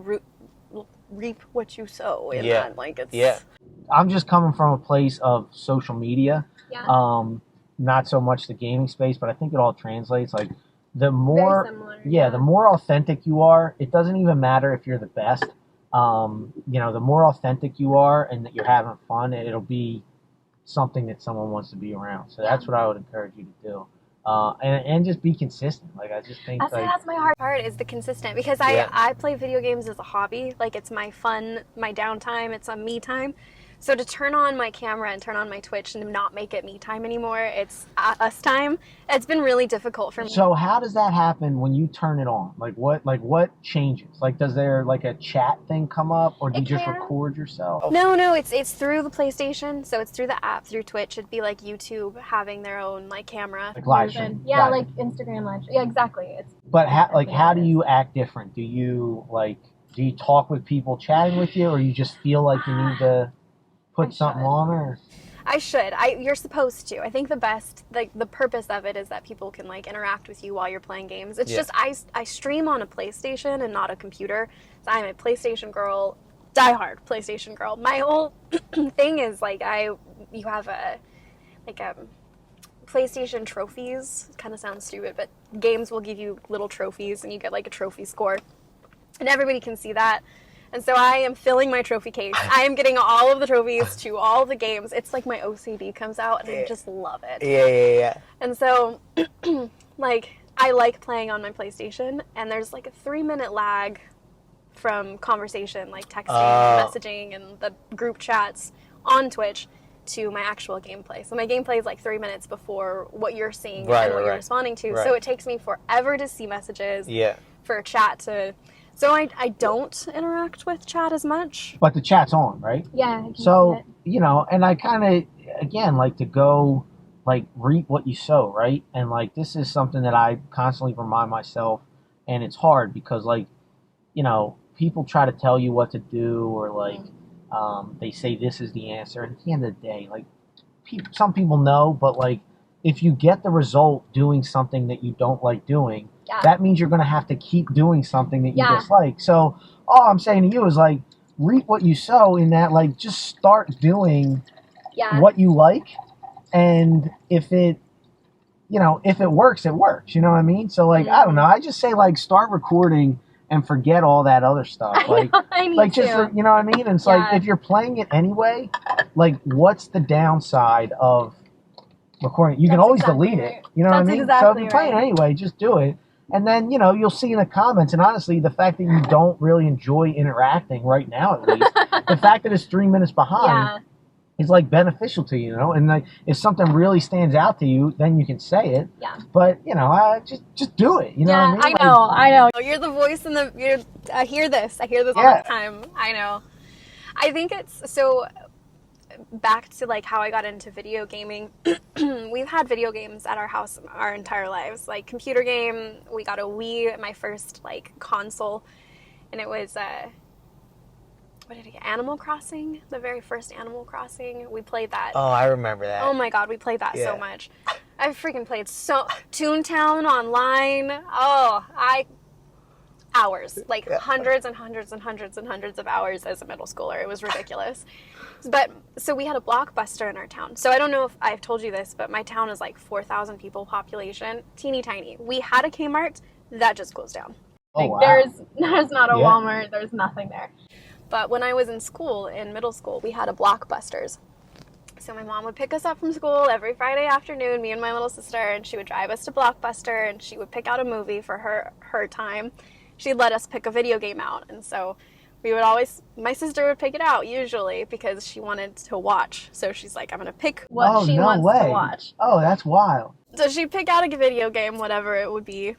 S2: reap what you sow in that. Like, it's...
S1: I'm just coming from a place of social media.
S4: Yeah.
S1: Not so much the gaming space, but I think it all translates. Like, the more,
S4: Very similar,
S1: the more authentic you are, it doesn't even matter if you're the best. You know, the more authentic you are and that you're having fun, it'll be something that someone wants to be around. So that's what I would encourage you to do. And just be consistent. Like, I just think
S2: that's my hard part, is the consistent, because I play video games as a hobby. Like, it's my fun, my downtime, it's a me time. So to turn on my camera and turn on my Twitch and not make it me time anymore, it's us time. It's been really difficult for me.
S1: So how does that happen when you turn it on? Like what changes? Like, does there like a chat thing come up, or do you just record yourself?
S2: No, it's through the PlayStation. So it's through the app, through Twitch. It'd be like YouTube having their own, like, camera.
S1: Like live stream.
S4: Yeah, like Instagram live stream. Yeah, exactly.
S1: But how do you act different? Do you talk with people chatting with you, or you just feel like you need to put something on, or?
S2: I should. You're supposed to. I think the best, like, the purpose of it is that people can, like, interact with you while you're playing games. It's just I stream on a PlayStation and not a computer. So I'm a PlayStation girl, diehard PlayStation girl. My whole thing is, like, you have PlayStation trophies. Kind of sounds stupid, but games will give you little trophies, and you get, like, a trophy score, and everybody can see that. And so I am filling my trophy case. I am getting all of the trophies to all the games. It's like my OCD comes out, and I just love it.
S3: Yeah.
S2: And so, like, I like playing on my PlayStation, and there's, like, a 3-minute lag from conversation, like texting and messaging and the group chats on Twitch to my actual gameplay. So my gameplay is like 3 minutes before what you're seeing and what you're responding to. So it takes me forever to see messages, for chat to... So I don't interact with chat as much.
S1: But the chat's on, right?
S4: Yeah. I can
S1: so,
S4: see it.
S1: you know, and I kind of, again, like to go, like, reap what you sow, right? And, like, this is something that I constantly remind myself, and it's hard because, like, you know, people try to tell you what to do, or, like, they say this is the answer. And at the end of the day, like, some people know, but, like, if you get the result doing something that you don't like doing, that means you're going to have to keep doing something that you dislike. So all I'm saying to you is, like, reap what you sow, in that, like, just start doing what you like. And if it works, it works. You know what I mean? So, like, I don't know. I just say, like, start recording and forget all that other stuff. Like, you know what I mean? And it's like, if you're playing it anyway, like, what's the downside of recording? You can always delete it. You know what I mean? So if you're playing anyway, just do it. And then, you know, you'll see in the comments, and honestly, the fact that you don't really enjoy interacting right now, at least, the fact that it's 3 minutes behind is, like, beneficial to you, you know? And, like, if something really stands out to you, then you can say it. Yeah. But, you know, just do it. You know what I mean?
S4: I know.
S2: You're the voice in the... I hear this all the time. I know. I think it's... So... Back to, like, how I got into video gaming. We've had video games at our house our entire lives. Like, computer game, we got a Wii, my first, like, console, and it was what did he get? Animal Crossing, the very first Animal Crossing. We played that.
S3: Oh, I remember that.
S2: Oh my God, we played that so
S3: Yeah.
S2: much. I freaking played Toontown online. Hours, like hundreds and hundreds and hundreds and hundreds of hours as a middle schooler. It was ridiculous. But so we had a Blockbuster in our town. So I don't know if I've told you this, but my town is like 4,000 people population, teeny tiny. We had a Kmart that just closed down.
S1: Oh, wow.
S4: There's not a Walmart. There's nothing there.
S2: But when I was in school, in middle school, we had a Blockbusters. So my mom would pick us up from school every Friday afternoon, me and my little sister, and she would drive us to Blockbuster, and she would pick out a movie for her time. She'd let us pick a video game out, and so we would always, my sister would pick it out usually because she wanted to watch. So she's like, I'm going to pick
S4: what she wants to watch.
S1: Oh, that's wild.
S2: So she'd pick out a video game, whatever it would be.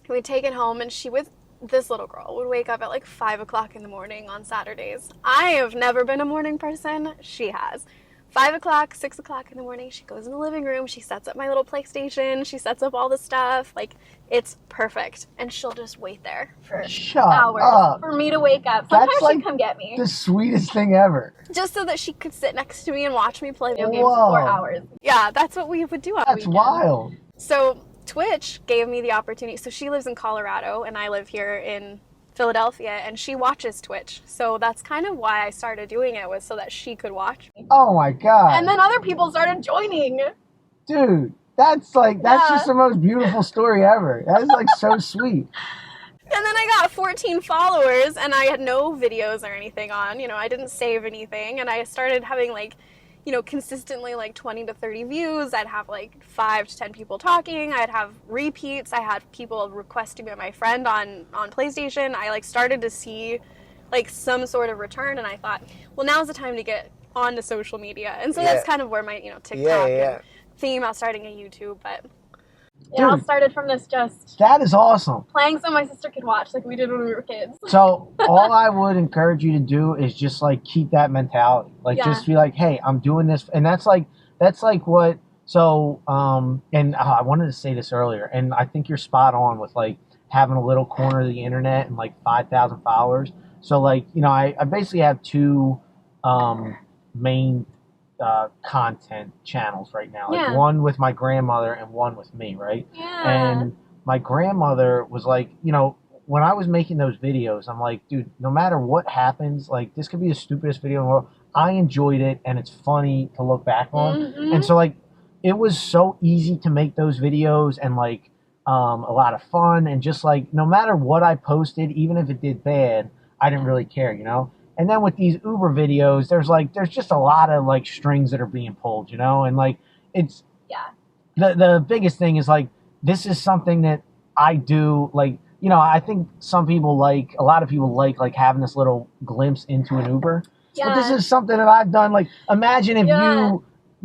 S2: We'd take it home, and this little girl would wake up at like 5 o'clock in the morning on Saturdays. I have never been a morning person. She has. 5 o'clock, 6 o'clock in the morning, she goes in the living room, she sets up my little PlayStation, she sets up all the stuff, like, it's perfect. And she'll just wait there for
S4: hours
S1: up.
S4: for me to wake up. Sometimes
S1: That's like
S4: she'd come get me.
S1: The sweetest thing ever.
S2: just so that she could sit next to me and watch me play video games.
S1: Whoa.
S4: For hours.
S2: Yeah, that's what we would do on
S1: That's
S2: weekends.
S1: wild.
S2: So Twitch gave me the opportunity. So she lives in Colorado, and I live here in Philadelphia, and she watches Twitch. So that's kind of why I started doing it, was so that she could watch me.
S1: Oh my God.
S4: And then other people started joining.
S1: Dude, that's just the most beautiful story ever. That is like so sweet.
S2: And then I got 14 followers, and I had no videos or anything on. You know, I didn't save anything, and I started having like, you know, consistently like 20 to 30 views. I'd have like 5 to 10 people talking. I'd have repeats. I had people request to be my friend on PlayStation. I like started to see like some sort of return, and I thought, well, now's the time to get onto social media. And so that's kind of where my, you know, TikTok and theme about starting a YouTube, but
S4: It all started from this just
S1: That is awesome.
S4: playing so my sister could watch like we did when we were kids.
S1: So all I would encourage you to do is just like keep that mentality. Like just be like, hey, I'm doing this. And that's like what, so, and I wanted to say this earlier, and I think you're spot on with like having a little corner of the internet and like 5,000 followers. So like, you know, I basically have two main content channels right now. Like one with my grandmother and one with me, right?
S4: Yeah.
S1: And my grandmother was like, you know, when I was making those videos, I'm like, dude, no matter what happens, like this could be the stupidest video in the world. I enjoyed it, and it's funny to look back on.
S4: Mm-hmm.
S1: And so like, it was so easy to make those videos, and like a lot of fun, and just like no matter what I posted, even if it did bad, I didn't really care, you know? And then with these Uber videos, there's just a lot of like strings that are being pulled, you know? And like, it's, the biggest thing is like, this is something that I do, like, you know, I think a lot of people like having this little glimpse into an Uber.
S4: Yeah.
S1: But this is something that I've done. Like, imagine if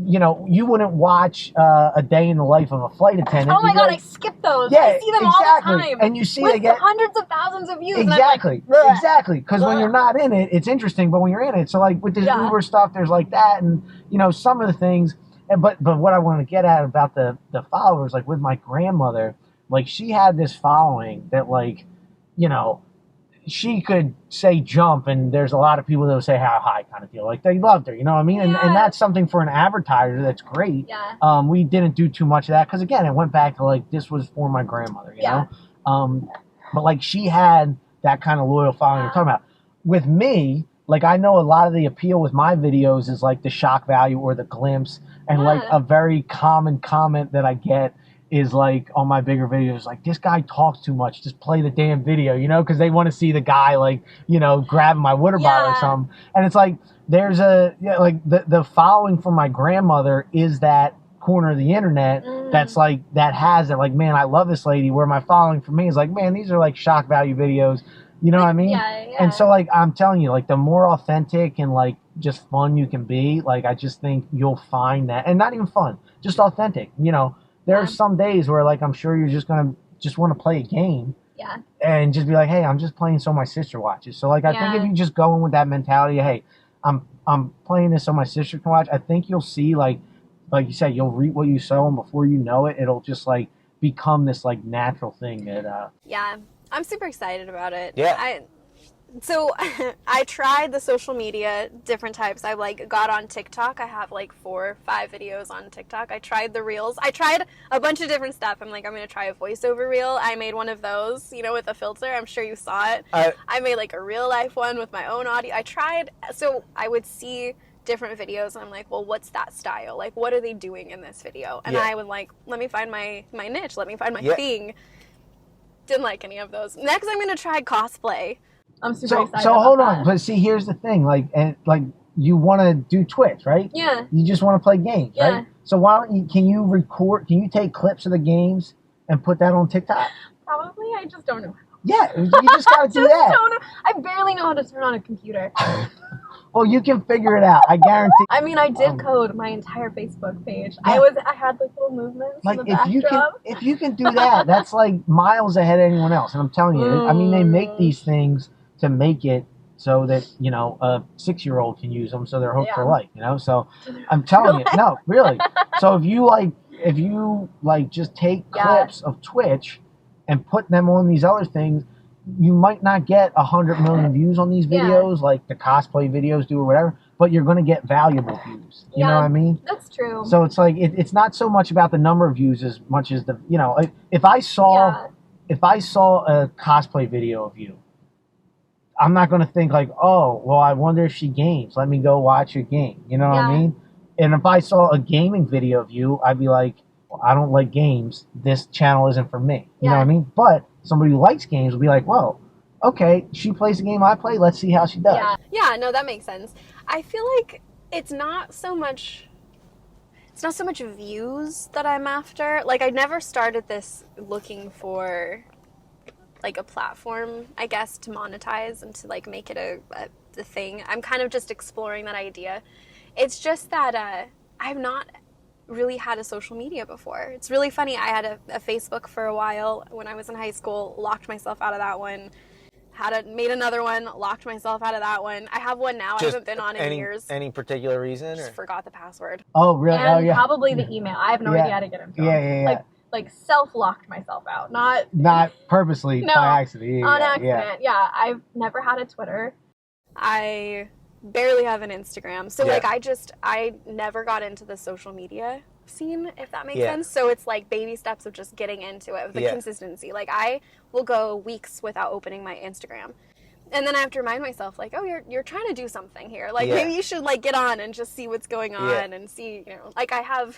S1: you know, you wouldn't watch a day in the life of a flight attendant.
S4: Oh my God,
S1: like,
S4: I skip those.
S1: Yeah,
S4: I see them all the time.
S1: And you see
S4: with
S1: they get
S4: hundreds of thousands of views.
S1: Exactly,
S4: and I'm like,
S1: exactly. Because when you're not in it, it's interesting. But when you're in it, so like with this Uber stuff, there's like that, and you know, some of the things. But what I want to get at about the followers, like with my grandmother, like she had this following that, like, you know, she could say jump, and there's a lot of people that will say how high kind of deal. Like they loved her, you know what I mean? And that's something for an advertiser that's great.
S4: Yeah.
S1: We didn't do too much of that because again, it went back to like this was for my grandmother, you know. But like she had that kind of loyal following you're talking about. With me, like I know a lot of the appeal with my videos is like the shock value or the glimpse, and like a very common comment that I get is like on my bigger videos, like this guy talks too much, just play the damn video, you know, because they want to see the guy like, you know, grabbing my water bottle or something. And it's like there's like the following from my grandmother is that corner of the internet that's like that has it, like, man, I love this lady, where my following for me is like, man, these are like shock value videos, you know what I mean? And so like I'm telling you, like the more authentic and like just fun you can be, like I just think you'll find that, and not even fun, just authentic, you know. There are some days where, like, I'm sure you're just going to want to play a game.
S4: Yeah. And
S1: just be like, hey, I'm just playing so my sister watches. So, like, I think if you just go in with that mentality, hey, I'm playing this so my sister can watch, I think you'll see, like you said, you'll reap what you sow, and before you know it, it'll just, like, become this, like, natural thing that...
S2: Yeah. I'm super excited about it.
S3: Yeah.
S2: So I tried the social media, different types. I like got on TikTok. I have like 4 or 5 videos on TikTok. I tried the reels. I tried a bunch of different stuff. I'm like, I'm going to try a voiceover reel. I made one of those, you know, with a filter. I'm sure you saw it. I made like a real life one with my own audio. I tried, so I would see different videos and I'm like, well, what's that style? Like, what are they doing in this video? And I would like, let me find my niche. Let me find my thing. Didn't like any of those. Next, I'm going to try cosplay.
S4: I'm super excited.
S1: So
S4: about
S1: hold
S4: that.
S1: on, but see, here's the thing, like you want to do Twitch, right?
S4: Yeah.
S1: You just want to play games,
S4: Yeah.
S1: right? So why don't you? Can you take clips of the games and put that on TikTok?
S4: Probably. I just don't know.
S1: Yeah, you just gotta do that.
S4: Don't know. I barely know how to turn on a computer.
S1: Well, you can figure it out. I guarantee.
S4: I mean, I did code my entire Facebook page.
S1: Yeah.
S4: I had like little movements
S1: Like
S4: in the backdrop.
S1: if you can do that, that's like miles ahead of anyone else. And I'm telling you, I mean, they make these things to make it so that, you know, a 6-year-old can use them, so they're hooked for life, you know. So I'm telling you, no, really. So if you just take clips of Twitch and put them on these other things, you might not get 100 million views on these videos like the cosplay videos do or whatever, but you're going to get valuable views. You know what I mean?
S4: That's true.
S1: So it's like it's not so much about the number of views as much as the, you know, if I saw a cosplay video of you, I'm not going to think like, oh, well, I wonder if she games. Let me go watch her game. You know what I mean? And if I saw a gaming video of you, I'd be like, well, I don't like games. This channel isn't for me. You know what I mean? But somebody who likes games will be like, well, okay, she plays the game I play. Let's see how she does.
S2: Yeah, no, that makes sense. I feel like it's not so much views that I'm after. Like, I never started this looking for like a platform, I guess, to monetize and to like make it a thing. I'm kind of just exploring that idea. It's just that I've not really had a social media before. It's really funny. I had a Facebook for a while when I was in high school, locked myself out of that one. Made another one, locked myself out of that one. I have one now. I haven't been on in years.
S3: Any particular reason?
S2: Just forgot the password.
S1: Oh, really?
S4: And probably the email. I have no idea how to get into it.
S1: Yeah.
S4: Like self-locked myself out.
S1: Not purposely, by accident.
S4: On accident. Yeah, I've never had a Twitter.
S2: I barely have an Instagram. So like I never got into the social media scene, if that makes sense. So it's like baby steps of just getting into it, the consistency. Like I will go weeks without opening my Instagram. And then I have to remind myself, like, oh, you're trying to do something here. Like maybe you should like get on and just see what's going on and see, you know, like I have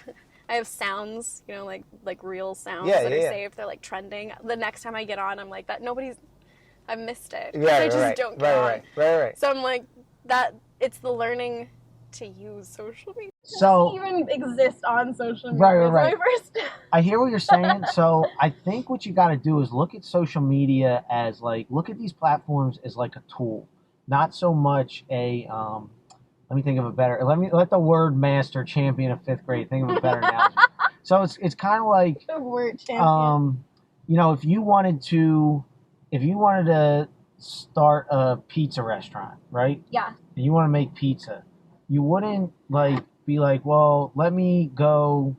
S2: sounds, you know, like real sounds that are saved. They're like trending. The next time I get on, I'm like, I've missed it. I just don't get on.
S3: Right.
S2: So I'm like, that it's the learning to use social media.
S1: So
S4: even exist on social media.
S1: Right.
S4: My first.
S1: I hear what you're saying. So I think what you got to do is look at social media as look at these platforms as like a tool, not so much a let me think of a better. Let the word master champion of 5th grade think of a better analogy. So it's kind of like
S4: the word champion.
S1: You know, if you wanted to start a pizza restaurant, right?
S4: Yeah.
S1: And you want to make pizza, you wouldn't be like, well, let me go.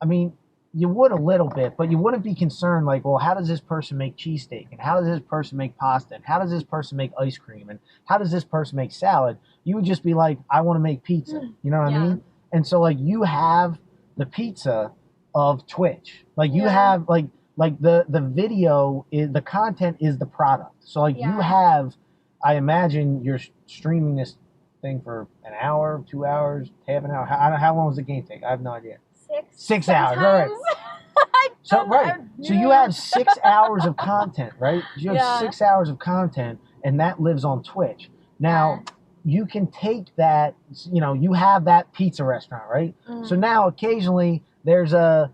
S1: I mean, you would a little bit, but you wouldn't be concerned like, well, how does this person make cheesesteak? And how does this person make pasta? And how does this person make ice cream? And how does this person make salad? You would just be like, I want to make pizza. You know what I mean? And so like you have the pizza of Twitch. Like you have like the video is the content is the product. So like you have, I imagine you're streaming this thing for an hour, 2 hours, half an hour. How long does the game take? I have no idea. 6 hours. All right. So you have 6 hours of content, right? You have 6 hours of content, and that lives on Twitch. Now you can take that. You know, you have that pizza restaurant, right? So now occasionally there's a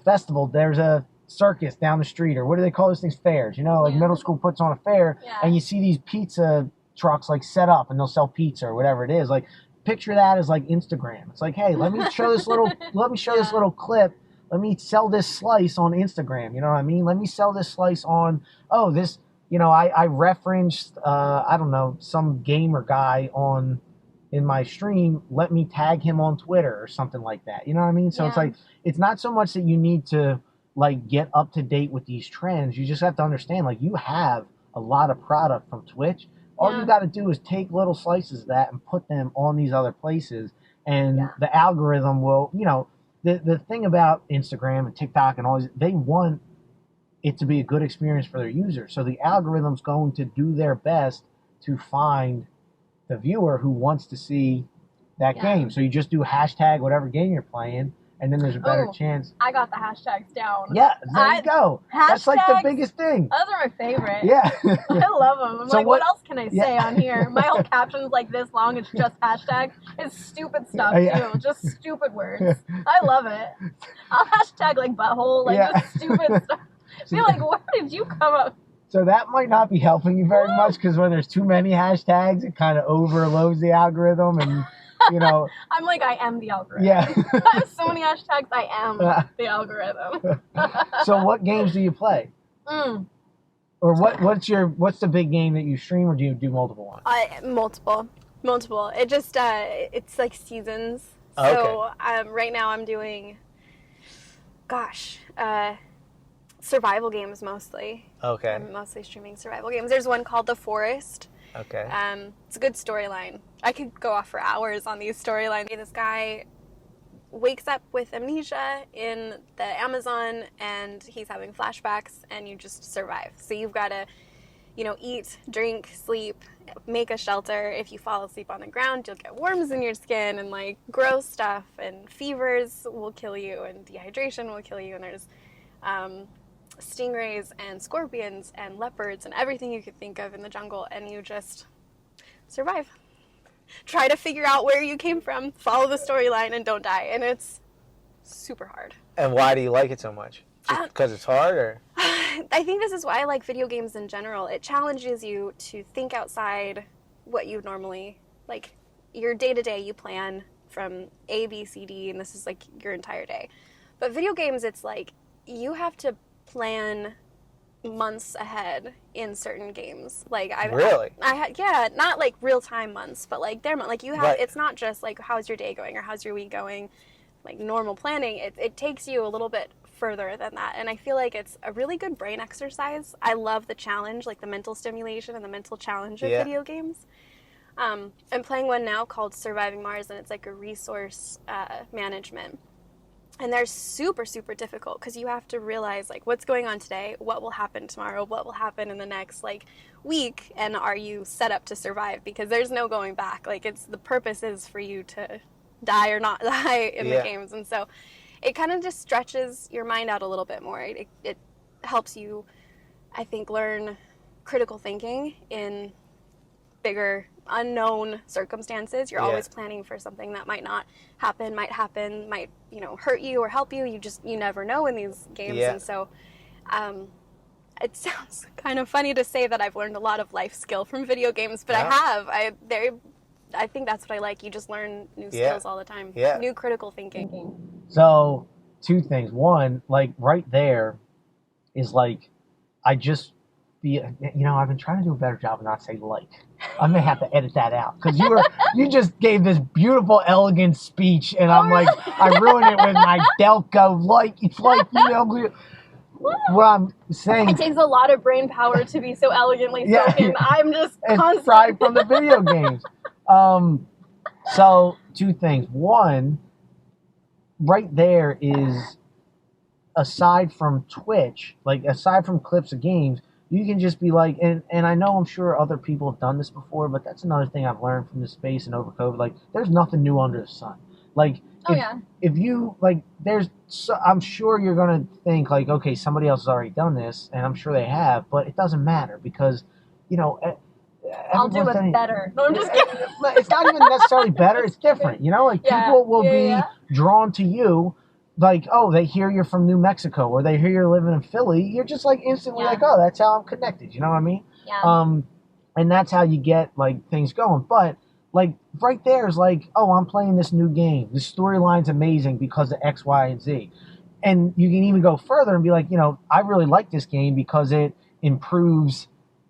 S1: festival. There's a circus down the street, or what do they call those things? Fairs. You know, like middle school puts on a fair, and you see these pizza trucks like set up, and they'll sell pizza or whatever it is. Like picture that as like Instagram. It's like, hey, let me show this little clip. Let me sell this slice on Instagram. You know what I mean? Let me sell this slice on this. You know, I referenced I don't know, some gamer guy in my stream. Let me tag him on Twitter or something like that. You know what I mean? So it's like, it's not so much that you need to like get up to date with these trends. You just have to understand, like, you have a lot of product from Twitch. All you got to do is take little slices of that and put them on these other places, and the algorithm will, the thing about Instagram and TikTok and all these, they want it to be a good experience for their users. So the algorithm's going to do their best to find the viewer who wants to see that game. So you just do hashtag whatever game you're playing, and then there's a better chance.
S4: I got the hashtags down.
S1: Yeah, there you go. That's like the biggest thing.
S4: Those are my favorite.
S1: Yeah.
S4: I love them. I'm
S1: So
S4: like, what else can I say on here? My whole caption's like this long. It's just hashtags. It's stupid stuff, too. Just stupid words. I love it. I'll hashtag like butthole, like just stupid stuff. Be like, where did you come up?
S1: So that might not be helping you very much, because when there's too many hashtags, it kind of overloads the algorithm, and
S4: I'm like, I am the algorithm.
S1: Yeah.
S4: I have so many hashtags. I am the algorithm.
S1: So what games do you play? Or what's the big game that you stream, or do you do multiple ones?
S2: Multiple. It just it's like seasons.
S3: Okay.
S2: So right now I'm doing, survival games mostly.
S3: Okay.
S2: I'm mostly streaming survival games. There's one called The Forest.
S3: Okay.
S2: It's a good storyline. I could go off for hours on these storylines. This guy wakes up with amnesia in the Amazon, and he's having flashbacks, and you just survive. So you've got to, eat, drink, sleep, make a shelter. If you fall asleep on the ground, you'll get worms in your skin and like gross stuff, and fevers will kill you, and dehydration will kill you, and there's stingrays and scorpions and leopards and everything you could think of in the jungle, and you just survive. Try to figure out where you came from, follow the storyline, and don't die. And it's super hard.
S3: And why do you like it so much? Just because it's hard, or?
S2: I think this is why I like video games in general. It challenges you to think outside what you normally, like your day-to-day you plan from A, B, C, D, and this is like your entire day. But video games, it's like you have to plan months ahead in certain games. Like
S3: Really?
S2: Not like real time months, but like you have.
S3: Right.
S2: It's not just like how's your day going or how's your week going, like normal planning. It takes you a little bit further than that, and I feel like it's a really good brain exercise. I love the challenge, like the mental stimulation and the mental challenge of video games. I'm playing one now called Surviving Mars, and it's like a resource management. And they're super, super difficult because you have to realize like what's going on today, what will happen tomorrow, what will happen in the next like week, and are you set up to survive? Because there's no going back. Like the purpose is for you to die or not die in the games, and so it kind of just stretches your mind out a little bit more. It helps you, I think, learn critical thinking in bigger unknown circumstances. You're always planning for something that might not happen, might hurt you or help you. You never know in these games. And so it sounds kind of funny to say that I've learned a lot of life skill from video games, but I have. I think that's what I like. You just learn new skills all the time. New critical thinking.
S1: So, two things. One, like right there is like, I've been trying to do a better job of not saying like. I may have to edit that out because you just gave this beautiful, elegant speech, and I'm like, I ruined it with my Delco like. It's like, what I'm saying.
S4: It takes a lot of brain power to be so elegantly spoken. I'm just constantly
S1: fried from the video games. So two things. One, right there is, aside from Twitch, like aside from clips of games, you can just be like, and I know I'm sure other people have done this before, but that's another thing I've learned from this space and over COVID. Like, there's nothing new under the sun. Like, if you, like, I'm sure you're going to think, like, okay, somebody else has already done this, and I'm sure they have, but it doesn't matter because,
S4: I'll do it better. No, I'm just kidding.
S1: It's not even necessarily better. It's different, Like, people will be drawn to you. Like, oh, they hear you're from New Mexico, or they hear you're living in Philly. You're just like instantly like, oh, that's how I'm connected. You know what I mean?
S4: Yeah.
S1: And that's how you get like things going. But like right there is like, oh, I'm playing this new game. The storyline's amazing because of X, Y, and Z. And you can even go further and be like, I really like this game because it improves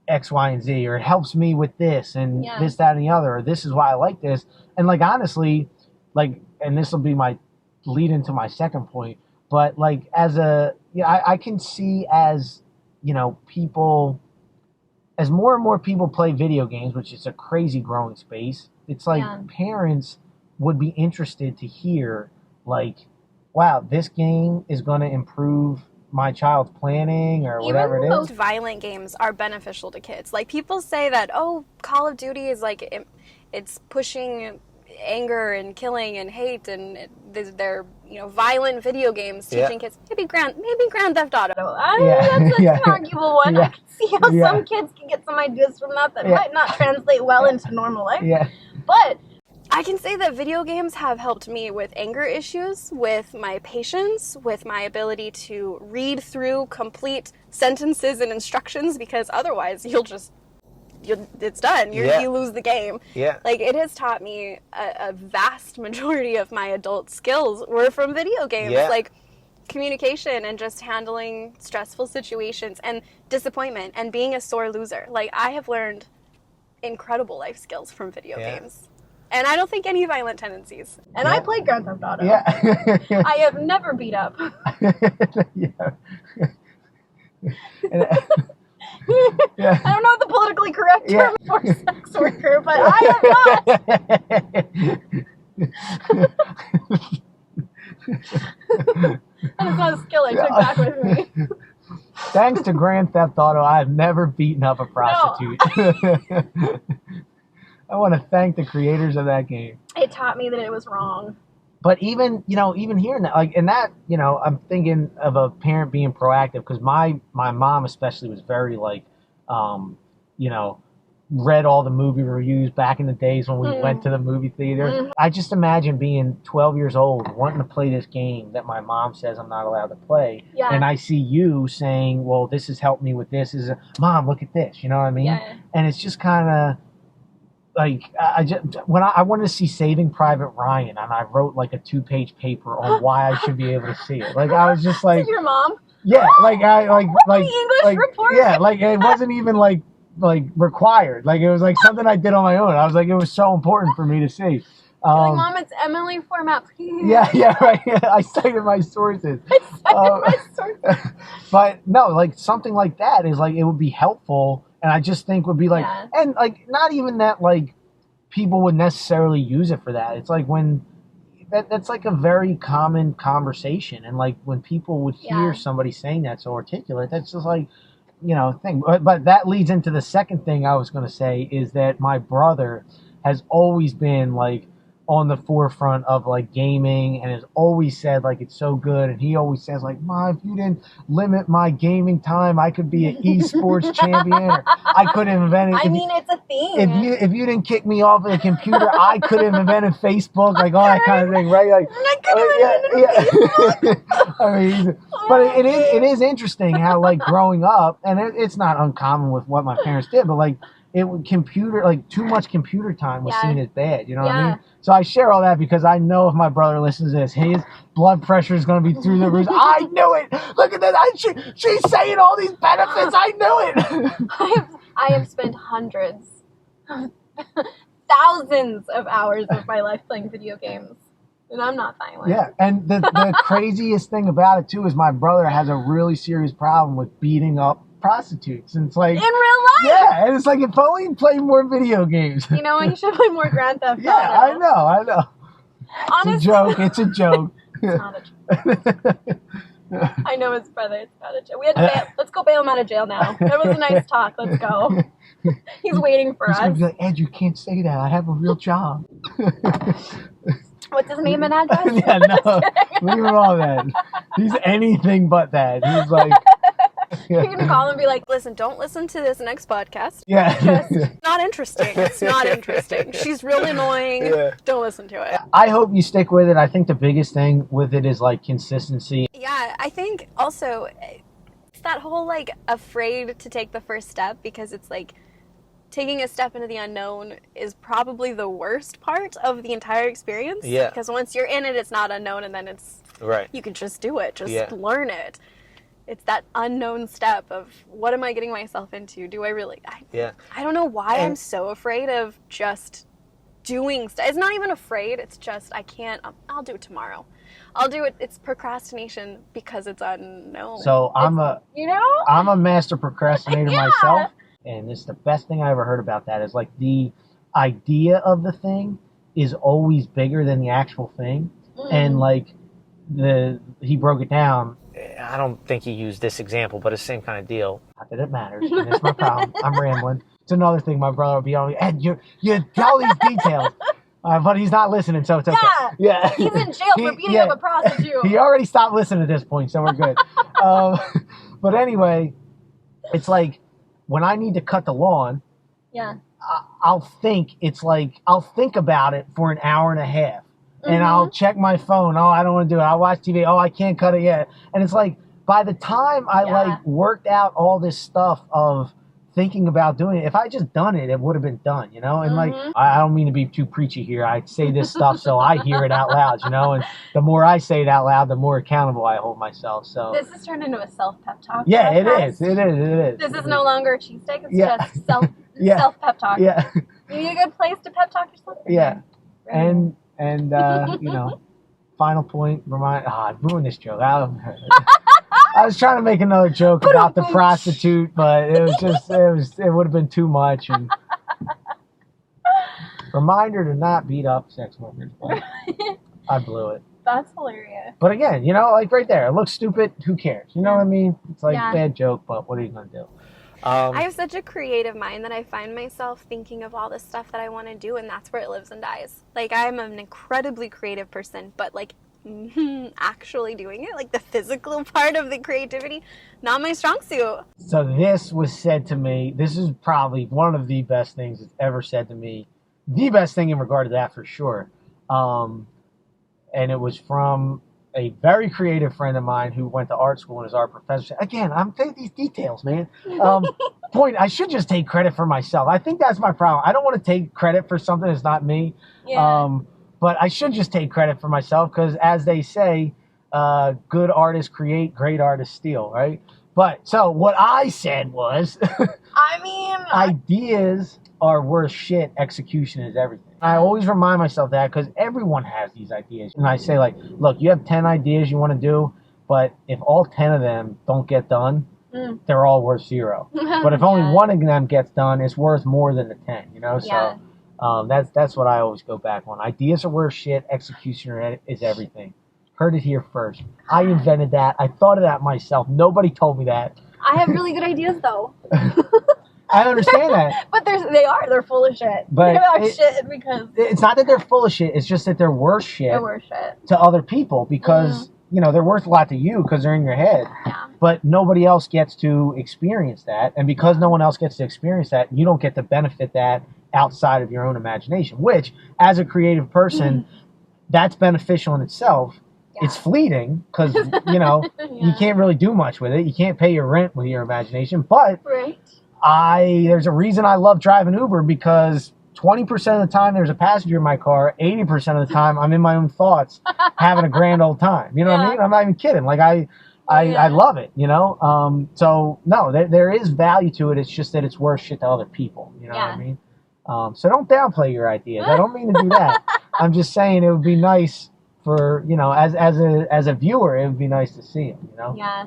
S1: X, Y, and Z, or it helps me with this and this, that, and the other, or this is why I like this. And like honestly, like, and this will be my lead into my second point, but like I can see as people as more and more people play video games, which is a crazy growing space, it's like parents would be interested to hear, like, wow, this game is going to improve my child's planning or whatever it is.
S2: Most violent games are beneficial to kids. Like, people say that, oh, Call of Duty is like, it's pushing anger and killing and hate, and they're violent video games teaching kids. Maybe Grand Theft Auto.
S4: That's an arguable one. I can see how some kids can get some ideas from that might not translate well into normal life.
S1: Yeah.
S4: But
S2: I can say that video games have helped me with anger issues, with my patience, with my ability to read through complete sentences and instructions, because otherwise it's done. You lose the game.
S3: Yeah.
S2: Like, it has taught me a vast majority of my adult skills were from video games.
S3: Yeah.
S2: Like communication and just handling stressful situations and disappointment and being a sore loser. Like, I have learned incredible life skills from video games. And I don't think any violent tendencies.
S4: And I played Grand Theft Auto.
S1: Yeah.
S4: I have never beat up.
S1: Yeah.
S4: I don't know the politically correct term for sex worker, but I have not. That is not a skill I took back with me.
S1: Thanks to Grand Theft Auto, I have never beaten up a prostitute. No. I want to thank the creators of that game.
S4: It taught me that it was wrong.
S1: But even hearing that, like, in that, I'm thinking of a parent being proactive, because my mom especially was very, like, read all the movie reviews back in the days when we went to the movie theater. I just imagine being 12 years old, wanting to play this game that my mom says I'm not allowed to play. Yeah. And I see you saying, well, this has helped me with this. Mom, look at this. You know what I mean? Yeah. And it's just kind of, like, I wanted to see Saving Private Ryan, and I wrote like a 2-page paper on why I should be able to see it. Like, I was just like,
S4: your mom?
S1: Yeah, like
S4: the English report.
S1: Yeah, like it wasn't even like required. Like, it was like something I did on my own. I was like, it was so important for me to see.
S4: Like, Mom, it's Emily format, please.
S1: Yeah, right. I cited my sources. But no, like, something like that is like, it would be helpful. And I just think would be like, and like, not even that like people would necessarily use it for that. It's like when that's like a very common conversation. And like when people would hear somebody saying that so articulate, that's just like, thing. But that leads into the second thing I was going to say, is that my brother has always been like on the forefront of like gaming, and has always said like it's so good, and he always says like, Mom, if you didn't limit my gaming time, I could be an esports champion, or I could have invented.
S4: I mean, it's a thing.
S1: If you didn't kick me off of the computer, I could have invented Facebook, like all that kind of thing, right? Like, I mean, but it is interesting how, like, growing up, and it's not uncommon with what my parents did, but like too much computer time was seen as bad. You know what I mean? So I share all that because I know if my brother listens to this, his blood pressure is going to be through the roof. I knew it. Look at this. She's saying all these benefits. I knew it.
S4: I have spent hundreds, thousands of hours of my life playing video games. And I'm not violent.
S1: Yeah, and the craziest thing about it, too, is my brother has a really serious problem with beating up prostitutes. And it's like,
S4: in real life?
S1: Yeah, and it's like, if only you played more video games.
S4: You know, you should play more Grand Theft Auto.
S1: Yeah, I know.
S4: Honestly,
S1: it's a joke.
S4: It's not a joke. I know his brother. It's not a joke. We had to bail. Let's go bail him out of jail now. That was a nice talk. Let's go. He's waiting for us.
S1: He's going to be like, Ed, you can't say that. I have a real job.
S4: What's his name and address?
S1: Yeah, no. Leave him all that. He's anything but that. He's like...
S4: You're going to call and be like,
S2: listen, don't listen to this next podcast.
S1: Yeah.
S2: Not interesting. It's not interesting. She's really annoying. Yeah. Don't listen to it.
S1: I hope you stick with it. I think the biggest thing with it is, like, consistency.
S2: Yeah, I think also it's that whole, like, afraid to take the first step, because it's like taking a step into the unknown is probably the worst part of the entire experience.
S3: Yeah.
S2: Because once you're in it, it's not unknown, and then you can just do it. Just learn it. It's that unknown step of, what am I getting myself into? Do I really? I don't know why I'm so afraid of just doing stuff. It's not even afraid. It's just, I can't. I'll do it tomorrow. I'll do it. It's procrastination because it's unknown.
S1: So I'm a master procrastinator myself. and this is the best thing I ever heard about that, is like the idea of the thing is always bigger than the actual thing. And like he broke it down.
S3: I don't think he used this example, but it's the same kind of deal.
S1: Not that it matters. And that's my problem. I'm rambling. It's another thing my brother will be on. Ed, you tell these details. But he's not listening, so it's okay.
S4: Yeah. He's in jail for beating up a prostitute.
S1: He already stopped listening at this point, so we're good. But anyway, it's like when I need to cut the lawn, I'll think about it for an hour and a half. And I'll check my phone. Oh, I don't want to do it. I'll watch TV. Oh, I can't cut it yet. And it's like, by the time I like worked out all this stuff of thinking about doing it, if I just done it, it would have been done, you know? And like, I don't mean to be too preachy here. I say this stuff so I hear it out loud, you know? And the more I say it out loud, the more accountable I hold myself. So
S4: this has turned into a self-pep talk.
S1: Yeah,
S4: podcast.
S1: it is.
S4: This is no longer a cheesesteak. It's just self-pep talk.
S1: Yeah.
S4: You need a good place to pep talk yourself.
S1: Yeah. And you know, final point, I ruined this joke. I was trying to make another joke about the prostitute, but it would have been too much. And reminder to not beat up sex workers. But I blew it.
S4: That's hilarious.
S1: But again, you know, like right there, it looks stupid. Who cares? You know what I mean? It's like a bad joke, but what are you going to do?
S2: I have such a creative mind that I find myself thinking of all the stuff that I want to do, and that's where it lives and dies. Like, I'm an incredibly creative person, but like actually doing it, like the physical part of the creativity, not my strong suit.
S1: So this was said to me, this is probably one of the best things that's ever said to me. The best thing in regard to that for sure. And it was from a very creative friend of mine who went to art school and is art professor. Again, I'm taking these details, man. Point, I should just take credit for myself. I think that's my problem. I don't want to take credit for something that's not me.
S4: Yeah.
S1: But I should just take credit for myself because, as they say, good artists create, great artists steal, right? But so what I said was,
S4: I mean,
S1: ideas are worth shit. Execution is everything. I always remind myself that because everyone has these ideas. And I say, like, look, you have 10 ideas you want to do, but if all 10 of them don't get done, they're all worth 0. But if only one of them gets done, it's worth more than the 10, you know? So that's what I always go back on. Ideas are worth shit. Execution is everything. Heard it here first. I invented that. I thought of that myself. Nobody told me that.
S4: I have really good ideas, though.
S1: I understand that.
S4: But they're full of shit.
S1: But
S4: they're shit because...
S1: It's not that they're full of shit. It's just that they're worth shit.
S4: They're worth shit.
S1: To other people because, you know, they're worth a lot to you because they're in your head.
S4: Yeah.
S1: But nobody else gets to experience that. And because no one else gets to experience that, you don't get to benefit that outside of your own imagination, which, as a creative person, that's beneficial in itself. Yeah. It's fleeting because, you know, you can't really do much with it. You can't pay your rent with your imagination. But there's a reason I love driving Uber because 20% of the time there's a passenger in my car. 80% of the time I'm in my own thoughts having a grand old time. You know what I mean? I'm not even kidding. Like, I love it, you know? So, no, there is value to it. It's just that it's worth shit to other people. You know what I mean? So don't downplay your ideas. I don't mean to do that. I'm just saying it would be nice for, you know, as a viewer, it would be nice to see it, you know?
S4: Yeah.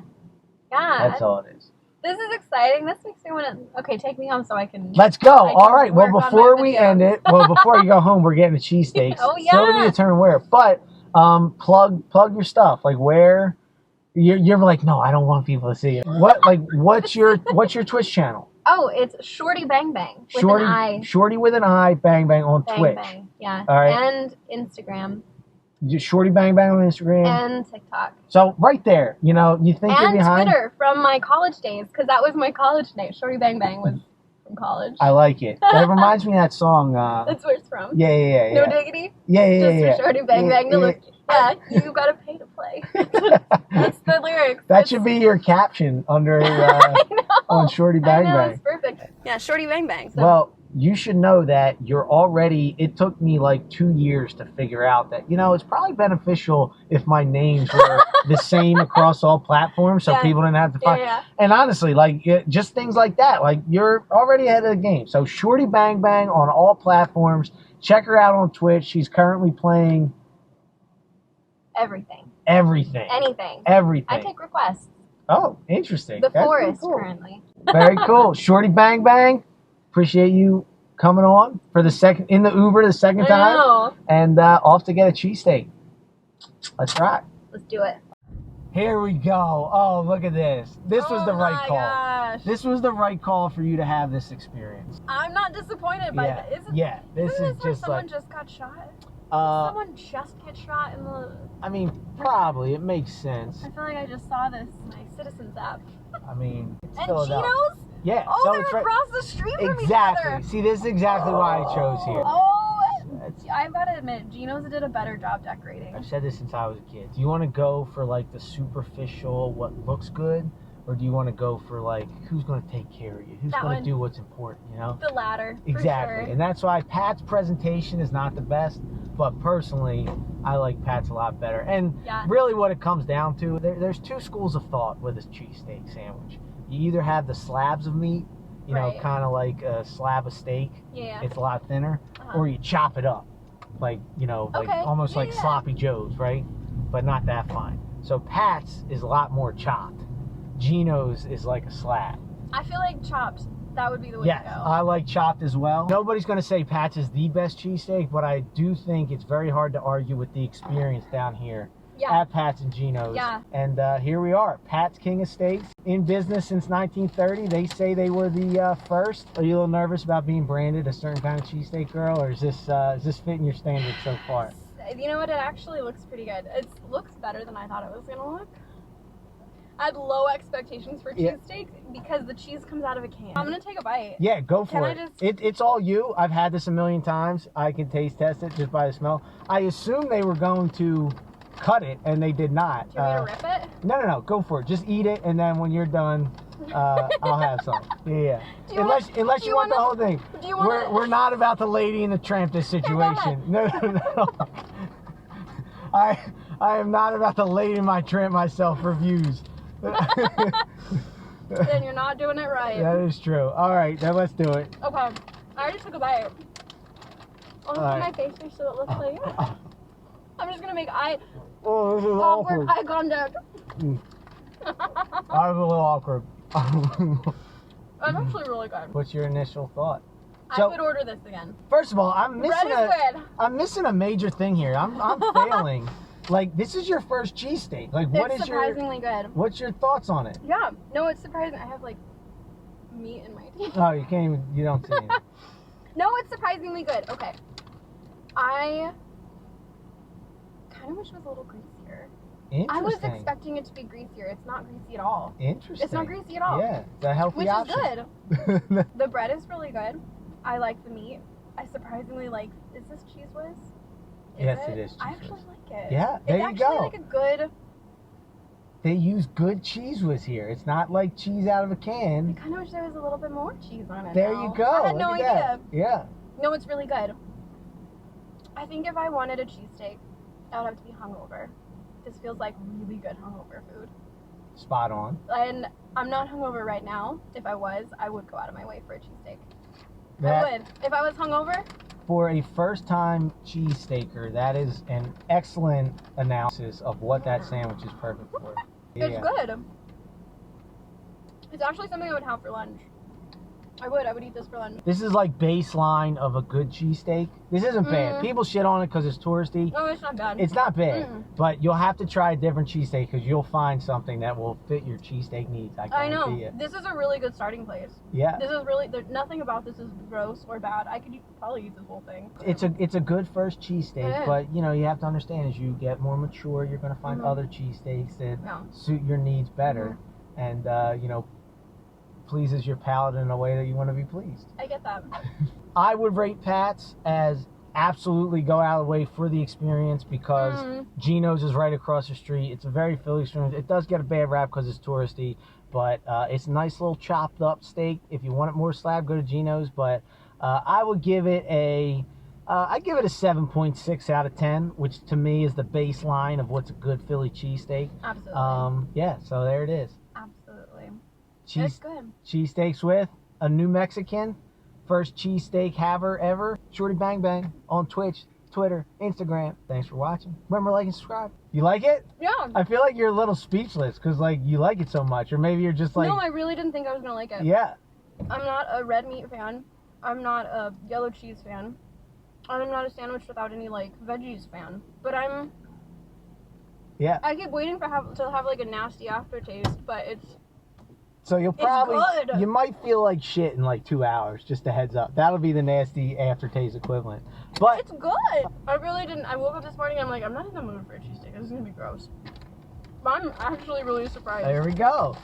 S1: That's all it is.
S4: This is exciting. This makes me want to... Okay, take me home so I can...
S1: Let's go. All right. Well, before we end it... Well, before you go home, we're getting the cheesesteaks.
S4: Oh, yeah.
S1: So it'll be a turn where. But plug your stuff. Like, where... You're like, no, I don't want people to see it. What's your Twitch channel?
S4: Oh, it's ShortiBangBang with an I.
S1: Shorty with an I, Bang Bang on Twitch.
S4: Bang, yeah.
S1: All right.
S4: And Instagram.
S1: ShortiBangBang on Instagram.
S4: And TikTok.
S1: So right there, you know, you think you're behind.
S4: And Twitter from my college days, because that was my college name. ShortiBangBang was from college.
S1: I like it. That reminds me of that song.
S4: That's where it's from.
S1: Yeah.
S4: No Diggity?
S1: Yeah.
S4: Just for ShortiBangBang. Yeah, you gotta pay to play. That's the lyrics.
S1: That should be your caption under on ShortiBangBang.
S4: I know, it's perfect.
S2: Yeah, ShortiBangBang. So.
S1: Well, you should know that you're already, it took me like 2 years to figure out that, you know, it's probably beneficial if my names were the same across all platforms so people didn't have to find.
S4: Yeah.
S1: And honestly, like, just things like that, like, you're already ahead of the game. So ShortiBangBang on all platforms. Check her out on Twitch. She's currently playing...
S4: Everything.
S1: Anything.
S4: I take requests.
S1: Oh, interesting.
S4: The
S1: That's
S4: Forest
S1: cool.
S4: currently.
S1: Very cool. Shorty Bang Bang, appreciate you coming on for the second in the Uber the second
S4: I
S1: time,
S4: know.
S1: and off to get a cheesesteak. Let's rock.
S4: Let's do it.
S1: Here we go. Oh, look at this. This was the right call.
S4: Gosh.
S1: This was the right call for you to have this experience.
S4: I'm not disappointed by that.
S1: Yeah. This
S4: Isn't
S1: is
S4: this where
S1: just
S4: someone
S1: like.
S4: just got shot?
S1: Uh,
S4: Someone just get shot in the.
S1: I mean, probably it makes sense.
S4: I feel like I just saw this in my Citizens app.
S1: I mean, it's
S4: And
S1: Philadelphia.
S4: Geno's?
S1: Yeah.
S4: Oh,
S1: so
S4: they're
S1: it's right.
S4: across the street from
S1: Exactly.
S4: each other.
S1: See, this is exactly why I chose here.
S4: Oh,
S1: That's-
S4: I've got to admit, Geno's did a better job decorating.
S1: I've said this since I was a kid. Do you want to go for like the superficial, what looks good, or do you want to go for like who's going to take care of you, who's
S4: That
S1: going to
S4: one.
S1: do what's important, you know?
S4: The latter.
S1: Exactly.
S4: For sure.
S1: And that's why Pat's presentation is not the best, but personally, I like Pat's a lot better. And
S4: Yeah.
S1: really what it comes down to, there's two schools of thought with a cheesesteak sandwich. You either have the slabs of meat, you know,
S4: Right.
S1: kind of like a slab of steak.
S4: Yeah.
S1: It's a lot thinner.
S4: Uh-huh.
S1: Or you chop it up, like, you know, like
S4: Okay.
S1: almost like
S4: Yeah.
S1: sloppy joes, right? But not that fine. So Pat's is a lot more chopped. Geno's is like a slab.
S4: I feel like chopped. That would be the way
S1: Yes,
S4: to go.
S1: I like chopped as well. Nobody's going to say Pat's is the best cheesesteak, but I do think it's very hard to argue with the experience down here
S4: Yeah.
S1: at Pat's and Geno's.
S4: Yeah.
S1: And here we are, Pat's King of Steaks, in business since 1930. They say they were the first. Are you a little nervous about being branded a certain kind of cheesesteak girl, or is this fitting your standards so far?
S4: You know what? It actually looks pretty good. It looks better than I thought it was going to look. I had low expectations for
S1: Yeah.
S4: cheesesteaks because the cheese comes out of a can. I'm going to take a bite.
S1: Yeah, go for
S4: Can I
S1: it.
S4: just-
S1: It's all you. I've had this a million times. I can taste test it just by the smell. I assume they were going to cut it, and they did not.
S4: Do you want me to rip it?
S1: No, go for it. Just eat it, and then when you're done, I'll have some. Yeah.
S4: Do you
S1: Unless
S4: want-
S1: unless
S4: do
S1: you
S4: you
S1: want the
S4: wanna-
S1: whole thing.
S4: do you wanna-
S1: We're not about the Lady and the Tramp this situation. No. I am not about the Lady and my Tramp myself reviews.
S4: Then you're not doing it right.
S1: That is true. All right, then let's do it.
S4: Okay. I already took a bite. I'll put
S1: Alright.
S4: my face here so it looks like. I'm just going to make
S1: Oh, this is
S4: awkward
S1: awkward.
S4: eye contact.
S1: I was a little awkward.
S4: That's actually really good.
S1: What's your initial thought?
S4: I
S1: So-
S4: would order this again.
S1: First of all, I'm
S4: Bread
S1: missing
S4: is good.
S1: I'm missing a major thing here. I'm failing. Like, this is your first cheesesteak. Like,
S4: It's surprisingly good.
S1: what's your thoughts on it?
S4: Yeah. No, it's surprising. I have like meat in my teeth.
S1: Oh, you don't see it.
S4: No, it's surprisingly good. Okay. I kind of wish it was a little greasier. I was
S1: Interesting.
S4: expecting it to be greasier. It's not greasy at all.
S1: Interesting.
S4: It's not greasy at all.
S1: Yeah, it's a healthy
S4: Which
S1: option.
S4: is good. The bread is really good. I like the meat. I surprisingly like. Is this Cheese Whiz?
S1: Yes, it is
S4: I
S1: Cheese
S4: actually
S1: Whiz.
S4: like it.
S1: Yeah, there
S4: it's
S1: you
S4: actually
S1: go.
S4: like a good.
S1: They use good cheese whiz here. It's not like cheese out of a
S4: I
S1: can.
S4: kind of wish there was a little bit more cheese on it.
S1: There
S4: now.
S1: you go.
S4: I had no
S1: Look at
S4: idea.
S1: that. Yeah.
S4: No, it's really good. I think if I wanted a cheesesteak, I would have to be hungover. This feels like really good hungover food.
S1: Spot on.
S4: And I'm not hungover right now. If I was, I would go out of my way for a cheesesteak. I
S1: That,
S4: would. If I was hungover,
S1: for a first-time cheesesteaker, that is an excellent analysis of what that sandwich is perfect for.
S4: it's good. It's actually something I would have for lunch. I would eat this for lunch.
S1: This is like baseline of a good cheesesteak. This isn't bad.
S4: Mm.
S1: People shit on it because it's touristy.
S4: Oh, it's not bad.
S1: It's not bad,
S4: Mm.
S1: but you'll have to try a different cheesesteak because you'll find something that will fit your cheesesteak needs. I
S4: I know.
S1: guarantee you.
S4: This is a really good starting place.
S1: Yeah.
S4: This is really, nothing about this is gross or bad. I could probably eat this whole thing.
S1: It's a good first cheesesteak,
S4: It is.
S1: but you know you have to understand as you get more mature, you're gonna find
S4: Mhm.
S1: other cheesesteaks that
S4: Yeah.
S1: suit your needs better, and you know pleases your palate in a way that you want to be pleased.
S4: I get that.
S1: I would rate Pat's as absolutely go out of the way for the experience because Geno's is right across the street. It's a very Philly experience. It does get a bad rap because it's touristy, but it's a nice little chopped up steak. If you want it more slab, go to Geno's. But I would give it I give it a 7.6 out of 10, which to me is the baseline of what's a good Philly cheesesteak.
S4: Absolutely.
S1: Yeah, so there it is.
S4: Absolutely. It's
S1: Cheese
S4: good.
S1: cheesesteaks with a New Mexican. First cheesesteak haver ever. Shorty Bang Bang on Twitch. Twitter, Instagram. Thanks for watching. Remember, like and subscribe. You like it?
S4: Yeah.
S1: I feel like you're a little speechless because like you like it so much, or maybe you're just like.
S4: No, I really didn't think I was gonna like it.
S1: Yeah.
S4: I'm not a red meat fan. I'm not a yellow cheese fan. I'm not a sandwich without any like veggies fan. But I'm.
S1: Yeah.
S4: I keep waiting to have like a nasty aftertaste, but it's.
S1: So you'll probably,
S4: good.
S1: you might feel like shit in like 2 hours, just a heads up. That'll be the nasty aftertaste equivalent. But
S4: It's good. I really didn't. I woke up this morning. I'm like, I'm not in the mood for a cheesesteak. This is gonna be gross. But I'm actually really surprised.
S1: there we go.